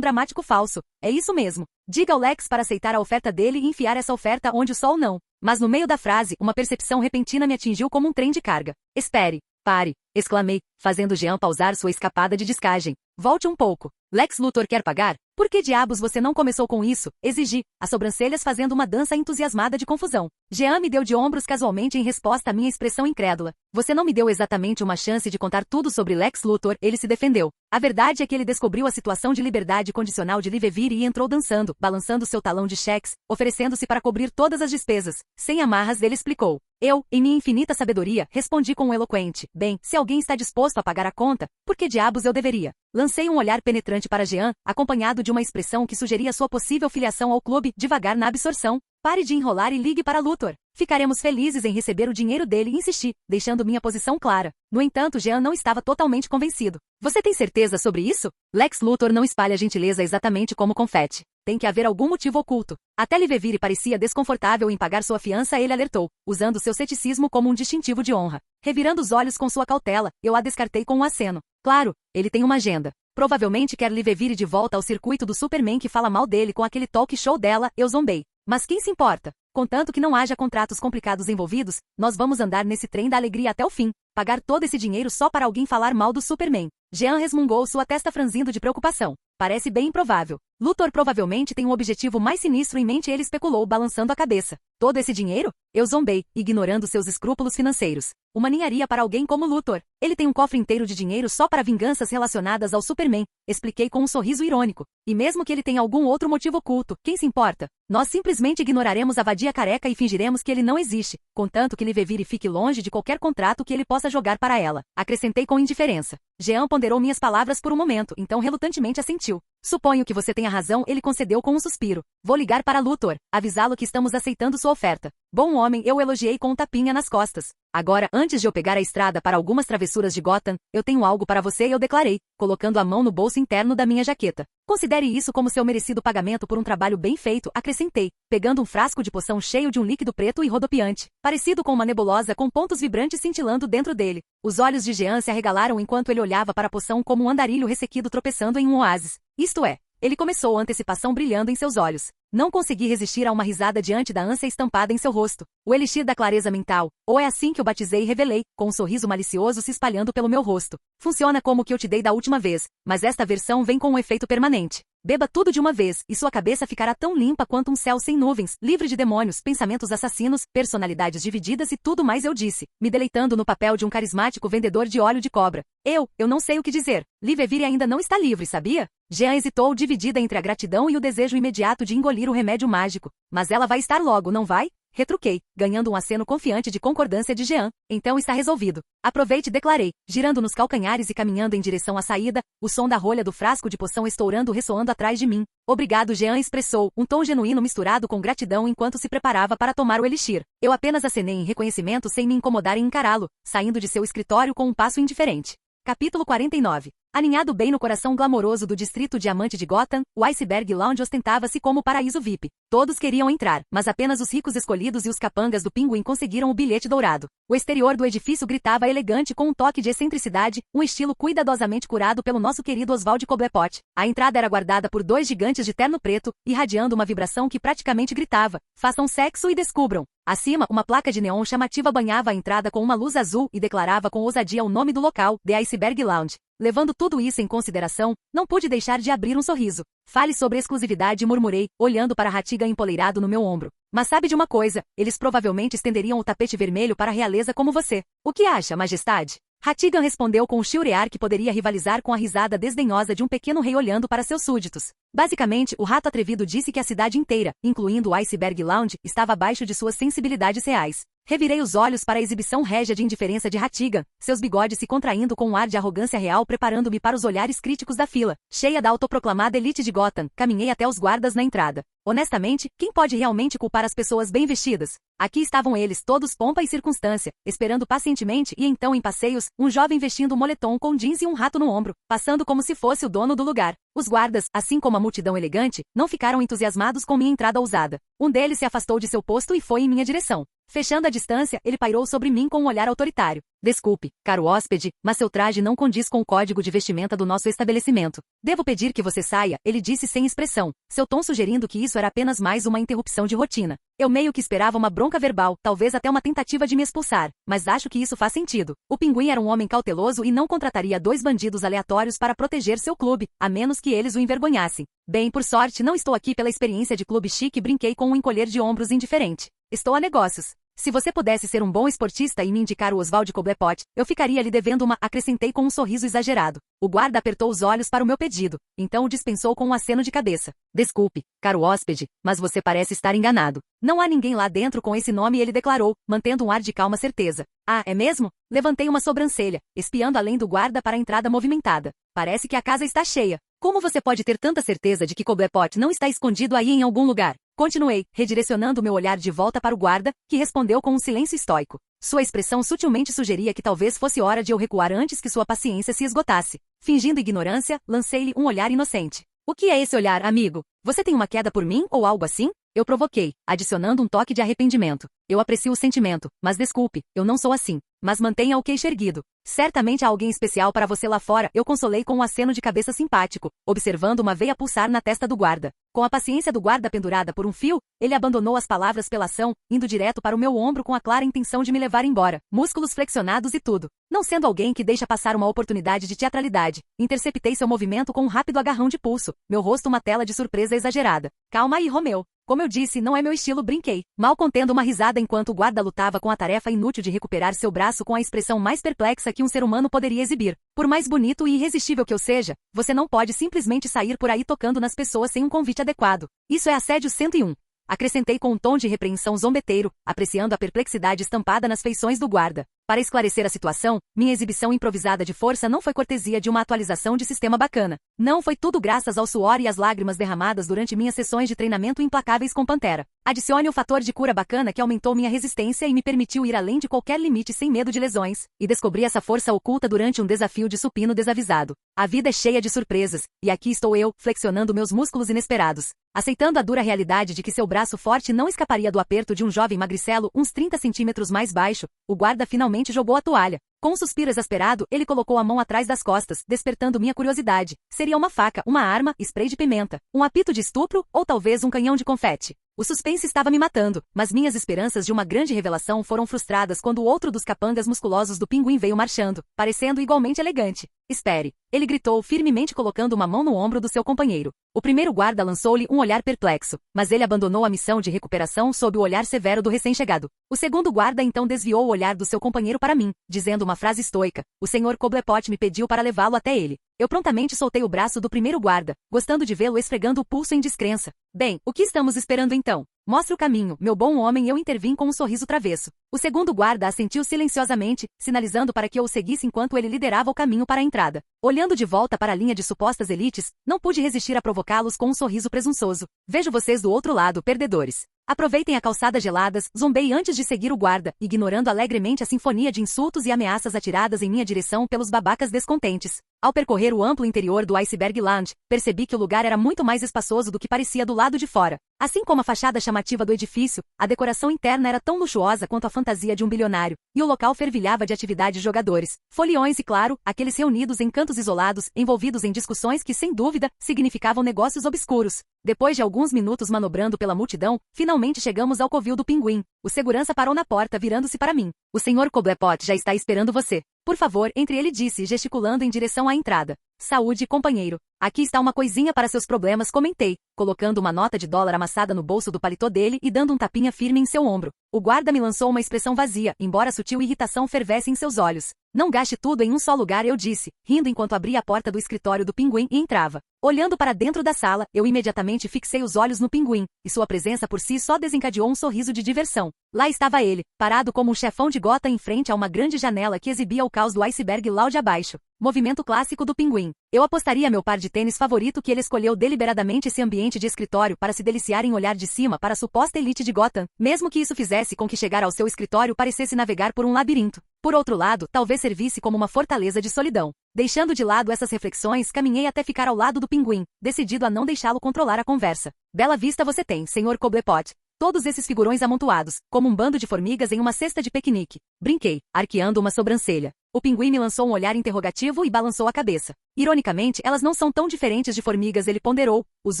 dramático falso. É isso mesmo. Diga ao Lex para aceitar a oferta dele e enfiar essa oferta onde o sol não. Mas no meio da frase, uma percepção repentina me atingiu como um trem de carga. Espere. Pare. exclamei, fazendo Jean pausar sua escapada de descagem. Volte um pouco. Lex Luthor quer pagar? Por que diabos você não começou com isso? Exigi, as sobrancelhas fazendo uma dança entusiasmada de confusão. Jean me deu de ombros casualmente em resposta à minha expressão incrédula. Você não me deu exatamente uma chance de contar tudo sobre Lex Luthor, ele se defendeu. A verdade é que ele descobriu a situação de liberdade condicional de Livevire e entrou dançando, balançando seu talão de cheques, oferecendo-se para cobrir todas as despesas. Sem amarras, ele explicou. Eu, em minha infinita sabedoria, respondi com um eloquente. Bem, se alguém está disposto a pagar a conta, por que diabos eu deveria? Lancei um olhar penetrante para Jean, acompanhado de uma expressão que sugeria sua possível filiação ao clube, devagar na absorção. Pare de enrolar e ligue para Luthor. Ficaremos felizes em receber o dinheiro dele, insisti, deixando minha posição clara. No entanto, Jean não estava totalmente convencido. Você tem certeza sobre isso? Lex Luthor não espalha gentileza exatamente como confete. Tem que haver algum motivo oculto. Até Livevire parecia desconfortável em pagar sua fiança, ele alertou, usando seu ceticismo como um distintivo de honra. Revirando os olhos com sua cautela, eu a descartei com um aceno. Claro, ele tem uma agenda. Provavelmente quer Livevire de volta ao circuito do Superman que fala mal dele com aquele talk show dela, eu zombei. Mas quem se importa? Contanto que não haja contratos complicados envolvidos, nós vamos andar nesse trem da alegria até o fim. Pagar todo esse dinheiro só para alguém falar mal do Superman. Jean resmungou, sua testa franzindo de preocupação. Parece bem improvável. Luthor provavelmente tem um objetivo mais sinistro em mente, ele especulou, balançando a cabeça. Todo esse dinheiro? Eu zombei, ignorando seus escrúpulos financeiros. Uma ninharia para alguém como Luthor. Ele tem um cofre inteiro de dinheiro só para vinganças relacionadas ao Superman, expliquei com um sorriso irônico. E mesmo que ele tenha algum outro motivo oculto, quem se importa? Nós simplesmente ignoraremos a vadia careca e fingiremos que ele não existe, contanto que Livevire fique longe de qualquer contrato que ele possa jogar para ela. Acrescentei com indiferença. Jean ponderou minhas palavras por um momento, então relutantemente assentiu. Suponho que você tenha razão, ele concedeu com um suspiro. Vou ligar para Luthor, avisá-lo que estamos aceitando sua oferta. Bom homem, eu elogiei com um tapinha nas costas. Agora, antes de eu pegar a estrada para algumas travessuras de Gotham, eu tenho algo para você, eu declarei, colocando a mão no bolso interno da minha jaqueta. Considere isso como seu merecido pagamento por um trabalho bem feito, acrescentei, pegando um frasco de poção cheio de um líquido preto e rodopiante, parecido com uma nebulosa com pontos vibrantes cintilando dentro dele. Os olhos de Jean se arregalaram enquanto ele olhava para a poção como um andarilho ressequido tropeçando em um oásis. Isto é, ele começou, a antecipação brilhando em seus olhos. Não consegui resistir a uma risada diante da ânsia estampada em seu rosto. O elixir da clareza mental, ou é assim que eu batizei e revelei, com um sorriso malicioso se espalhando pelo meu rosto. Funciona como o que eu te dei da última vez, mas esta versão vem com um efeito permanente. Beba tudo de uma vez, e sua cabeça ficará tão limpa quanto um céu sem nuvens, livre de demônios, pensamentos assassinos, personalidades divididas e tudo mais, eu disse, me deleitando no papel de um carismático vendedor de óleo de cobra. Eu não sei o que dizer. Livevire ainda não está livre, sabia? Jean hesitou, dividida entre a gratidão e o desejo imediato de engolir o remédio mágico. Mas ela vai estar logo, não vai? Retruquei, ganhando um aceno confiante de concordância de Jean. Então está resolvido. Aproveite, declarei, girando nos calcanhares e caminhando em direção à saída, o som da rolha do frasco de poção estourando ressoando atrás de mim. Obrigado, Jean expressou, um tom genuíno misturado com gratidão enquanto se preparava para tomar o elixir. Eu apenas acenei em reconhecimento sem me incomodar em encará-lo, saindo de seu escritório com um passo indiferente. Capítulo 49. Aninhado bem no coração glamouroso do distrito diamante de Gotham, o Iceberg Lounge ostentava-se como paraíso VIP. Todos queriam entrar, mas apenas os ricos escolhidos e os capangas do Pinguim conseguiram o bilhete dourado. O exterior do edifício gritava elegante com um toque de excentricidade, um estilo cuidadosamente curado pelo nosso querido Oswald Cobblepot. A entrada era guardada por dois gigantes de terno preto, irradiando uma vibração que praticamente gritava: façam sexo e descubram. Acima, uma placa de neon chamativa banhava a entrada com uma luz azul e declarava com ousadia o nome do local, The Iceberg Lounge. Levando tudo isso em consideração, não pude deixar de abrir um sorriso. Fale sobre exclusividade, murmurei, olhando para Ratigan empoleirado no meu ombro. Mas sabe de uma coisa, eles provavelmente estenderiam o tapete vermelho para a realeza como você. O que acha, majestade? Ratigan respondeu com um chilrear que poderia rivalizar com a risada desdenhosa de um pequeno rei olhando para seus súditos. Basicamente, o rato atrevido disse que a cidade inteira, incluindo o Iceberg Lounge, estava abaixo de suas sensibilidades reais. Revirei os olhos para a exibição régia de indiferença de Ratigan, seus bigodes se contraindo com um ar de arrogância real, preparando-me para os olhares críticos da fila. Cheia da autoproclamada elite de Gotham, caminhei até os guardas na entrada. Honestamente, quem pode realmente culpar as pessoas bem vestidas? Aqui estavam eles, todos pompa e circunstância, esperando pacientemente e então em passeios, um jovem vestindo um moletom com jeans e um rato no ombro, passando como se fosse o dono do lugar. Os guardas, assim como a multidão elegante, não ficaram entusiasmados com minha entrada ousada. Um deles se afastou de seu posto e foi em minha direção. Fechando a distância, ele pairou sobre mim com um olhar autoritário. Desculpe, caro hóspede, mas seu traje não condiz com o código de vestimenta do nosso estabelecimento. Devo pedir que você saia, ele disse sem expressão, seu tom sugerindo que isso era apenas mais uma interrupção de rotina. Eu meio que esperava uma bronca verbal, talvez até uma tentativa de me expulsar, mas acho que isso faz sentido. O pinguim era um homem cauteloso e não contrataria 2 bandidos aleatórios para proteger seu clube, a menos que eles o envergonhassem. Bem, por sorte, não estou aqui pela experiência de clube chique e brinquei com um encolher de ombros indiferente. Estou a negócios. Se você pudesse ser um bom esportista e me indicar o Oswald Cobblepot, eu ficaria lhe devendo uma, acrescentei com um sorriso exagerado. O guarda apertou os olhos para o meu pedido, então o dispensou com um aceno de cabeça. Desculpe, caro hóspede, mas você parece estar enganado. Não há ninguém lá dentro com esse nome, ele declarou, mantendo um ar de calma certeza. Ah, é mesmo? Levantei uma sobrancelha, espiando além do guarda para a entrada movimentada. Parece que a casa está cheia. Como você pode ter tanta certeza de que Cobblepot não está escondido aí em algum lugar? Continuei, redirecionando meu olhar de volta para o guarda, que respondeu com um silêncio estoico. Sua expressão sutilmente sugeria que talvez fosse hora de eu recuar antes que sua paciência se esgotasse. Fingindo ignorância, lancei-lhe um olhar inocente. O que é esse olhar, amigo? Você tem uma queda por mim ou algo assim? Eu provoquei, adicionando um toque de arrependimento. Eu aprecio o sentimento, mas desculpe, eu não sou assim. Mas mantenha o queixo erguido. Certamente há alguém especial para você lá fora, eu consolei com um aceno de cabeça simpático, observando uma veia pulsar na testa do guarda. Com a paciência do guarda pendurada por um fio, ele abandonou as palavras pela ação, indo direto para o meu ombro com a clara intenção de me levar embora, músculos flexionados e tudo. Não sendo alguém que deixa passar uma oportunidade de teatralidade, interceptei seu movimento com um rápido agarrão de pulso, meu rosto uma tela de surpresa exagerada. Calma aí, Romeu. Como eu disse, não é meu estilo, brinquei, mal contendo uma risada enquanto o guarda lutava com a tarefa inútil de recuperar seu braço com a expressão mais perplexa que um ser humano poderia exibir. Por mais bonito e irresistível que eu seja, você não pode simplesmente sair por aí tocando nas pessoas sem um convite adequado. Isso é assédio 101. Acrescentei com um tom de repreensão zombeteiro, apreciando a perplexidade estampada nas feições do guarda. Para esclarecer a situação, minha exibição improvisada de força não foi cortesia de uma atualização de sistema bacana. Não foi tudo graças ao suor e às lágrimas derramadas durante minhas sessões de treinamento implacáveis com Pantera. Adicione o fator de cura bacana que aumentou minha resistência e me permitiu ir além de qualquer limite sem medo de lesões, e descobri essa força oculta durante um desafio de supino desavisado. A vida é cheia de surpresas, e aqui estou eu, flexionando meus músculos inesperados. Aceitando a dura realidade de que seu braço forte não escaparia do aperto de um jovem magricelo uns 30 centímetros mais baixo, o guarda finalmente jogou a toalha. Com um suspiro exasperado, ele colocou a mão atrás das costas, despertando minha curiosidade. Seria uma faca, uma arma, spray de pimenta, um apito de estupro ou talvez um canhão de confete? O suspense estava me matando, mas minhas esperanças de uma grande revelação foram frustradas quando o outro dos capangas musculosos do pinguim veio marchando, parecendo igualmente elegante. Espere, ele gritou firmemente colocando uma mão no ombro do seu companheiro. O primeiro guarda lançou-lhe um olhar perplexo, mas ele abandonou a missão de recuperação sob o olhar severo do recém-chegado. O segundo guarda então desviou o olhar do seu companheiro para mim, dizendo uma frase estoica. O Sr. Cobblepot me pediu para levá-lo até ele. Eu prontamente soltei o braço do primeiro guarda, gostando de vê-lo esfregando o pulso em descrença. Bem, o que estamos esperando então? Mostre o caminho, meu bom homem, eu intervim com um sorriso travesso. O segundo guarda assentiu silenciosamente, sinalizando para que eu o seguisse enquanto ele liderava o caminho para a entrada. Olhando de volta para a linha de supostas elites, não pude resistir a provocá-los com um sorriso presunçoso. Vejo vocês do outro lado, perdedores. Aproveitem a calçada geladas, zombei antes de seguir o guarda, ignorando alegremente a sinfonia de insultos e ameaças atiradas em minha direção pelos babacas descontentes. Ao percorrer o amplo interior do Iceberg Lounge, percebi que o lugar era muito mais espaçoso do que parecia do lado de fora. Assim como a fachada chamativa do edifício, a decoração interna era tão luxuosa quanto a fantasia de um bilionário, e o local fervilhava de atividade de jogadores, foliões e, claro, aqueles reunidos em cantos isolados, envolvidos em discussões que, sem dúvida, significavam negócios obscuros. Depois de alguns minutos manobrando pela multidão, finalmente chegamos ao covil do pinguim. O segurança parou na porta virando-se para mim. O Sr. Cobblepot já está esperando você. Por favor, entre, ele disse, gesticulando em direção à entrada. Saúde, companheiro. Aqui está uma coisinha para seus problemas, comentei, colocando uma nota de dólar amassada no bolso do paletó dele e dando um tapinha firme em seu ombro. O guarda me lançou uma expressão vazia, embora sutil irritação fervesse em seus olhos. Não gaste tudo em um só lugar, eu disse, rindo enquanto abria a porta do escritório do pinguim e entrava. Olhando para dentro da sala, eu imediatamente fixei os olhos no pinguim, e sua presença por si só desencadeou um sorriso de diversão. Lá estava ele, parado como um chefão de Gotham em frente a uma grande janela que exibia o caos do Iceberg Lounge abaixo. Movimento clássico do pinguim. Eu apostaria meu par de tênis favorito que ele escolheu deliberadamente esse ambiente de escritório para se deliciar em olhar de cima para a suposta elite de Gotham, mesmo que isso fizesse com que chegar ao seu escritório parecesse navegar por um labirinto. Por outro lado, talvez servisse como uma fortaleza de solidão. Deixando de lado essas reflexões, caminhei até ficar ao lado do pinguim, decidido a não deixá-lo controlar a conversa. Bela vista você tem, Sr. Cobblepot. Todos esses figurões amontoados, como um bando de formigas em uma cesta de piquenique. Brinquei, arqueando uma sobrancelha. O pinguim me lançou um olhar interrogativo e balançou a cabeça. Ironicamente, elas não são tão diferentes de formigas, ele ponderou, os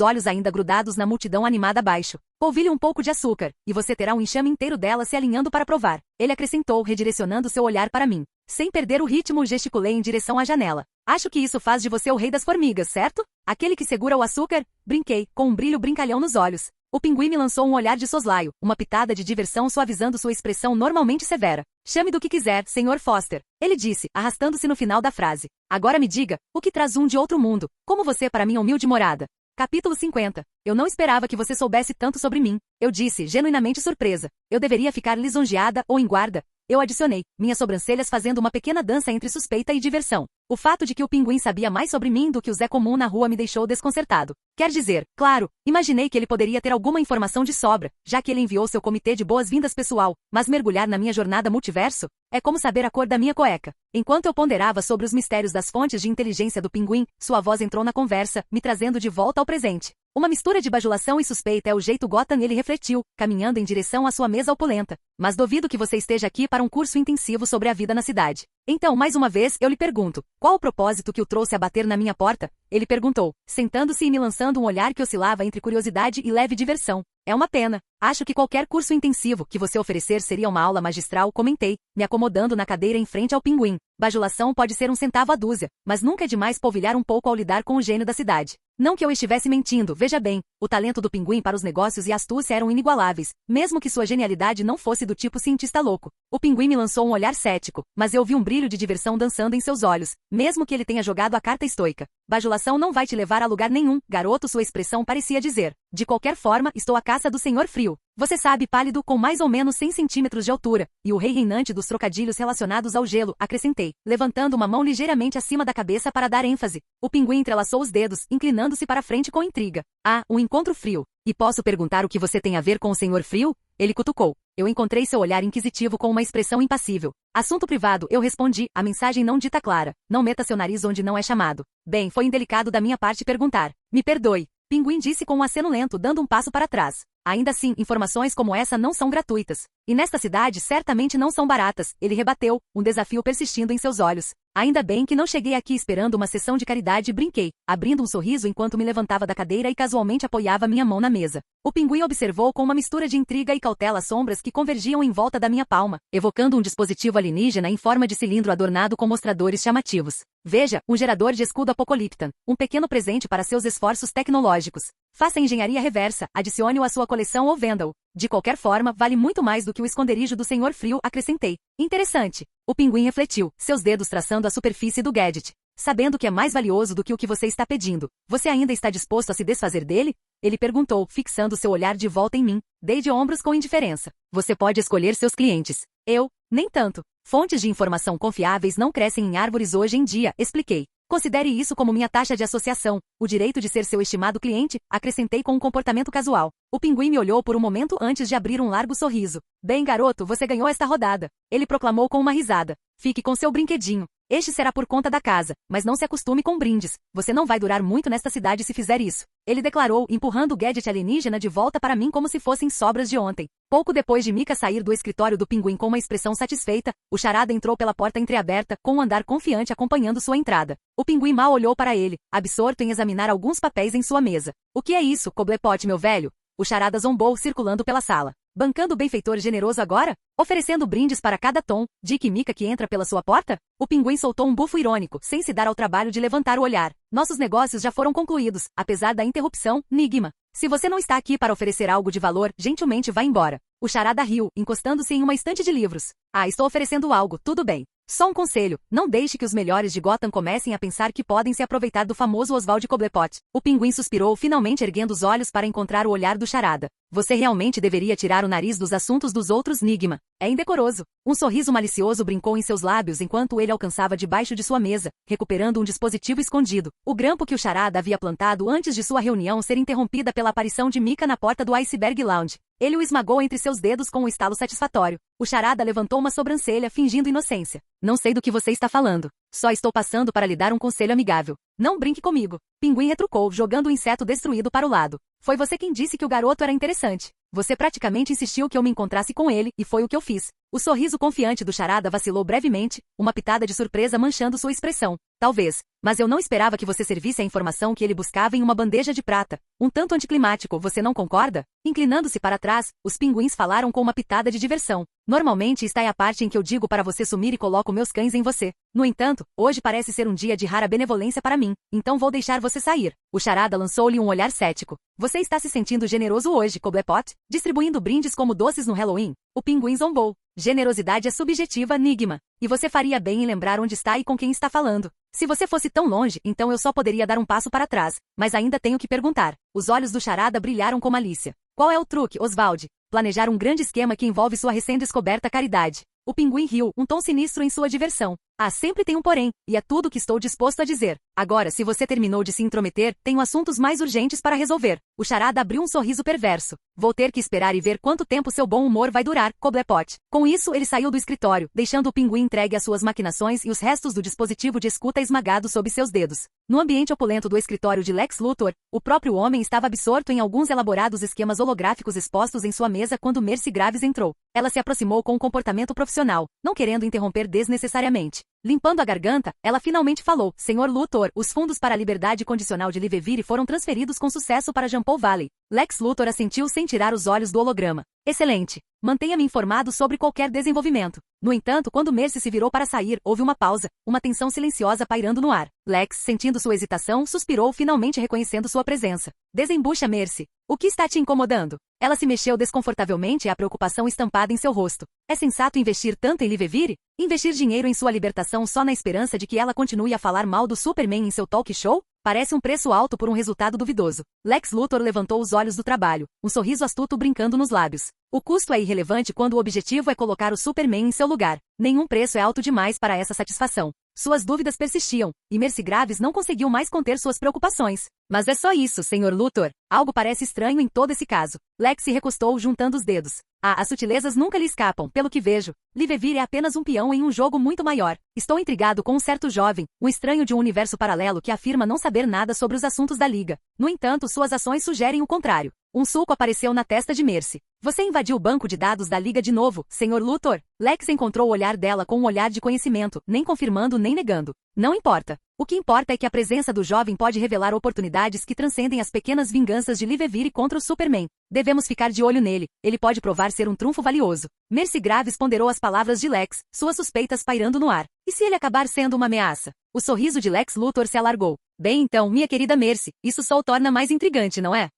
olhos ainda grudados na multidão animada abaixo. Polvilhe um pouco de açúcar, e você terá um enxame inteiro delas se alinhando para provar. Ele acrescentou, redirecionando seu olhar para mim. Sem perder o ritmo, gesticulei em direção à janela. Acho que isso faz de você o rei das formigas, certo? Aquele que segura o açúcar? Brinquei, com um brilho brincalhão nos olhos. O pinguim me lançou um olhar de soslaio, uma pitada de diversão suavizando sua expressão normalmente severa. Chame do que quiser, Sr. Foster. Ele disse, arrastando-se no final da frase. Agora me diga, o que traz um de outro mundo? Como você para minha humilde morada? Capítulo 50. Eu não esperava que você soubesse tanto sobre mim. Eu disse, genuinamente surpresa. Eu deveria ficar lisonjeada ou em guarda. Eu adicionei, minhas sobrancelhas fazendo uma pequena dança entre suspeita e diversão. O fato de que o pinguim sabia mais sobre mim do que o Zé comum na rua me deixou desconcertado. Quer dizer, claro, imaginei que ele poderia ter alguma informação de sobra, já que ele enviou seu comitê de boas-vindas pessoal, mas mergulhar na minha jornada multiverso? É como saber a cor da minha cueca. Enquanto eu ponderava sobre os mistérios das fontes de inteligência do pinguim, sua voz entrou na conversa, me trazendo de volta ao presente. Uma mistura de bajulação e suspeita é o jeito Gotham, ele refletiu, caminhando em direção à sua mesa opulenta. Mas duvido que você esteja aqui para um curso intensivo sobre a vida na cidade. Então, mais uma vez, eu lhe pergunto, qual o propósito que o trouxe a bater na minha porta? Ele perguntou, sentando-se e me lançando um olhar que oscilava entre curiosidade e leve diversão. É uma pena. Acho que qualquer curso intensivo que você oferecer seria uma aula magistral, comentei, me acomodando na cadeira em frente ao pinguim. Bajulação pode ser um centavo a dúzia, mas nunca é demais polvilhar um pouco ao lidar com o gênio da cidade. Não que eu estivesse mentindo, veja bem, o talento do pinguim para os negócios e a astúcia eram inigualáveis, mesmo que sua genialidade não fosse do tipo cientista louco. O pinguim me lançou um olhar cético, mas eu vi um brilho de diversão dançando em seus olhos, mesmo que ele tenha jogado a carta estoica. Bajulação não vai te levar a lugar nenhum, garoto, sua expressão parecia dizer. De qualquer forma, estou à caça do Senhor Frio. Você sabe, pálido com mais ou menos 100 centímetros de altura, e o rei reinante dos trocadilhos relacionados ao gelo, acrescentei, levantando uma mão ligeiramente acima da cabeça para dar ênfase. O pinguim entrelaçou os dedos, inclinando-se para frente com intriga. Ah, um encontro frio. E posso perguntar o que você tem a ver com o Senhor Frio? Ele cutucou. Eu encontrei seu olhar inquisitivo com uma expressão impassível. Assunto privado, eu respondi, a mensagem não dita clara. Não meta seu nariz onde não é chamado. Bem, foi indelicado da minha parte perguntar. Me perdoe. Pinguim disse com um aceno lento, dando um passo para trás. Ainda assim, informações como essa não são gratuitas. E nesta cidade certamente não são baratas, ele rebateu, um desafio persistindo em seus olhos. Ainda bem que não cheguei aqui esperando uma sessão de caridade e brinquei, abrindo um sorriso enquanto me levantava da cadeira e casualmente apoiava minha mão na mesa. O pinguim observou com uma mistura de intriga e cautela as sombras que convergiam em volta da minha palma, evocando um dispositivo alienígena em forma de cilindro adornado com mostradores chamativos. Veja, um gerador de escudo Apocaliptan, um pequeno presente para seus esforços tecnológicos. Faça engenharia reversa, adicione-o à sua coleção ou venda-o. De qualquer forma, vale muito mais do que o esconderijo do Senhor Frio, acrescentei. Interessante. O pinguim refletiu, seus dedos traçando a superfície do gadget. Sabendo que é mais valioso do que o que você está pedindo, você ainda está disposto a se desfazer dele? Ele perguntou, fixando seu olhar de volta em mim. Dei de ombros com indiferença. Você pode escolher seus clientes. Eu, nem tanto. Fontes de informação confiáveis não crescem em árvores hoje em dia, expliquei. Considere isso como minha taxa de associação, o direito de ser seu estimado cliente, acrescentei com um comportamento casual. O pinguim me olhou por um momento antes de abrir um largo sorriso. Bem, garoto, você ganhou esta rodada. Ele proclamou com uma risada. Fique com seu brinquedinho. Este será por conta da casa, mas não se acostume com brindes. Você não vai durar muito nesta cidade se fizer isso. Ele declarou, empurrando o gadget alienígena de volta para mim como se fossem sobras de ontem. Pouco depois de Mika sair do escritório do pinguim com uma expressão satisfeita, o charada entrou pela porta entreaberta, com um andar confiante acompanhando sua entrada. O pinguim mal olhou para ele, absorto em examinar alguns papéis em sua mesa. O que é isso, Cobblepot, meu velho? O charada zombou, circulando pela sala. Bancando o benfeitor generoso agora? Oferecendo brindes para cada tom, Dick e Mika que entra pela sua porta? O pinguim soltou um bufo irônico, sem se dar ao trabalho de levantar o olhar. Nossos negócios já foram concluídos, apesar da interrupção, Nigma. Se você não está aqui para oferecer algo de valor, gentilmente vá embora. O charada riu, encostando-se em uma estante de livros. Ah, estou oferecendo algo, tudo bem. Só um conselho, não deixe que os melhores de Gotham comecem a pensar que podem se aproveitar do famoso Oswald Cobblepot. O pinguim suspirou, finalmente erguendo os olhos para encontrar o olhar do charada. Você realmente deveria tirar o nariz dos assuntos dos outros, Nigma. É indecoroso. Um sorriso malicioso brincou em seus lábios enquanto ele alcançava debaixo de sua mesa, recuperando um dispositivo escondido. O grampo que o charada havia plantado antes de sua reunião ser interrompida pela aparição de Mika na porta do Iceberg Lounge. Ele o esmagou entre seus dedos com um estalo satisfatório. O charada levantou uma sobrancelha, fingindo inocência. Não sei do que você está falando. Só estou passando para lhe dar um conselho amigável. Não brinque comigo. Pinguim retrucou, jogando o inseto destruído para o lado. Foi você quem disse que o garoto era interessante. Você praticamente insistiu que eu me encontrasse com ele, e foi o que eu fiz. O sorriso confiante do Charada vacilou brevemente, uma pitada de surpresa manchando sua expressão. Talvez, mas eu não esperava que você servisse a informação que ele buscava em uma bandeja de prata. Um tanto anticlimático, você não concorda? Inclinando-se para trás, os pinguins falaram com uma pitada de diversão. Normalmente está é a parte em que eu digo para você sumir e coloco meus cães em você. No entanto, hoje parece ser um dia de rara benevolência para mim, então vou deixar você sair. O Charada lançou-lhe um olhar cético. Você está se sentindo generoso hoje, Cobblepot? Distribuindo brindes como doces no Halloween? O pinguim zombou. Generosidade é subjetiva, Nigma. E você faria bem em lembrar onde está e com quem está falando. Se você fosse tão longe, então eu só poderia dar um passo para trás. Mas ainda tenho que perguntar. Os olhos do Charada brilharam com malícia. Qual é o truque, Oswald? Planejar um grande esquema que envolve sua recém-descoberta caridade. O pinguim riu, um tom sinistro em sua diversão. Ah, sempre tem um porém, e é tudo o que estou disposto a dizer. Agora, se você terminou de se intrometer, tenho assuntos mais urgentes para resolver. O Charada abriu um sorriso perverso. Vou ter que esperar e ver quanto tempo seu bom humor vai durar, Cobblepot. Com isso, ele saiu do escritório, deixando o pinguim entregue às suas maquinações e os restos do dispositivo de escuta esmagados sob seus dedos. No ambiente opulento do escritório de Lex Luthor, o próprio homem estava absorto em alguns elaborados esquemas holográficos expostos em sua mesa quando Mercy Graves entrou. Ela se aproximou com um comportamento profissional, não querendo interromper desnecessariamente. Limpando a garganta, ela finalmente falou, Senhor Luthor, os fundos para a liberdade condicional de Livevire foram transferidos com sucesso para Jampol Valley. Lex Luthor assentiu sem tirar os olhos do holograma. Excelente. Mantenha-me informado sobre qualquer desenvolvimento. No entanto, quando Mercy se virou para sair, houve uma pausa, uma tensão silenciosa pairando no ar. Lex, sentindo sua hesitação, suspirou finalmente reconhecendo sua presença. Desembucha, Mercy. O que está te incomodando? Ela se mexeu desconfortavelmente e a preocupação estampada em seu rosto. É sensato investir tanto em Livevire? Investir dinheiro em sua libertação só na esperança de que ela continue a falar mal do Superman em seu talk show? Parece um preço alto por um resultado duvidoso. Lex Luthor levantou os olhos do trabalho, um sorriso astuto brincando nos lábios. O custo é irrelevante quando o objetivo é colocar o Superman em seu lugar. Nenhum preço é alto demais para essa satisfação. Suas dúvidas persistiam, e Mercy Graves não conseguiu mais conter suas preocupações. Mas é só isso, Sr. Luthor. Algo parece estranho em todo esse caso. Lex se recostou juntando os dedos. Ah, as sutilezas nunca lhe escapam, pelo que vejo. Livevire é apenas um peão em um jogo muito maior. Estou intrigado com um certo jovem, um estranho de um universo paralelo que afirma não saber nada sobre os assuntos da Liga. No entanto, suas ações sugerem o contrário. Um sulco apareceu na testa de Mercy. Você invadiu o banco de dados da Liga de novo, Sr. Luthor? Lex encontrou o olhar dela com um olhar de conhecimento, nem confirmando nem negando. Não importa. O que importa é que a presença do jovem pode revelar oportunidades que transcendem as pequenas vinganças de Livevire contra o Superman. Devemos ficar de olho nele. Ele pode provar ser um trunfo valioso. Mercy Graves ponderou as palavras de Lex, suas suspeitas pairando no ar. E se ele acabar sendo uma ameaça? O sorriso de Lex Luthor se alargou. Bem então, minha querida Mercy, isso só o torna mais intrigante, não é?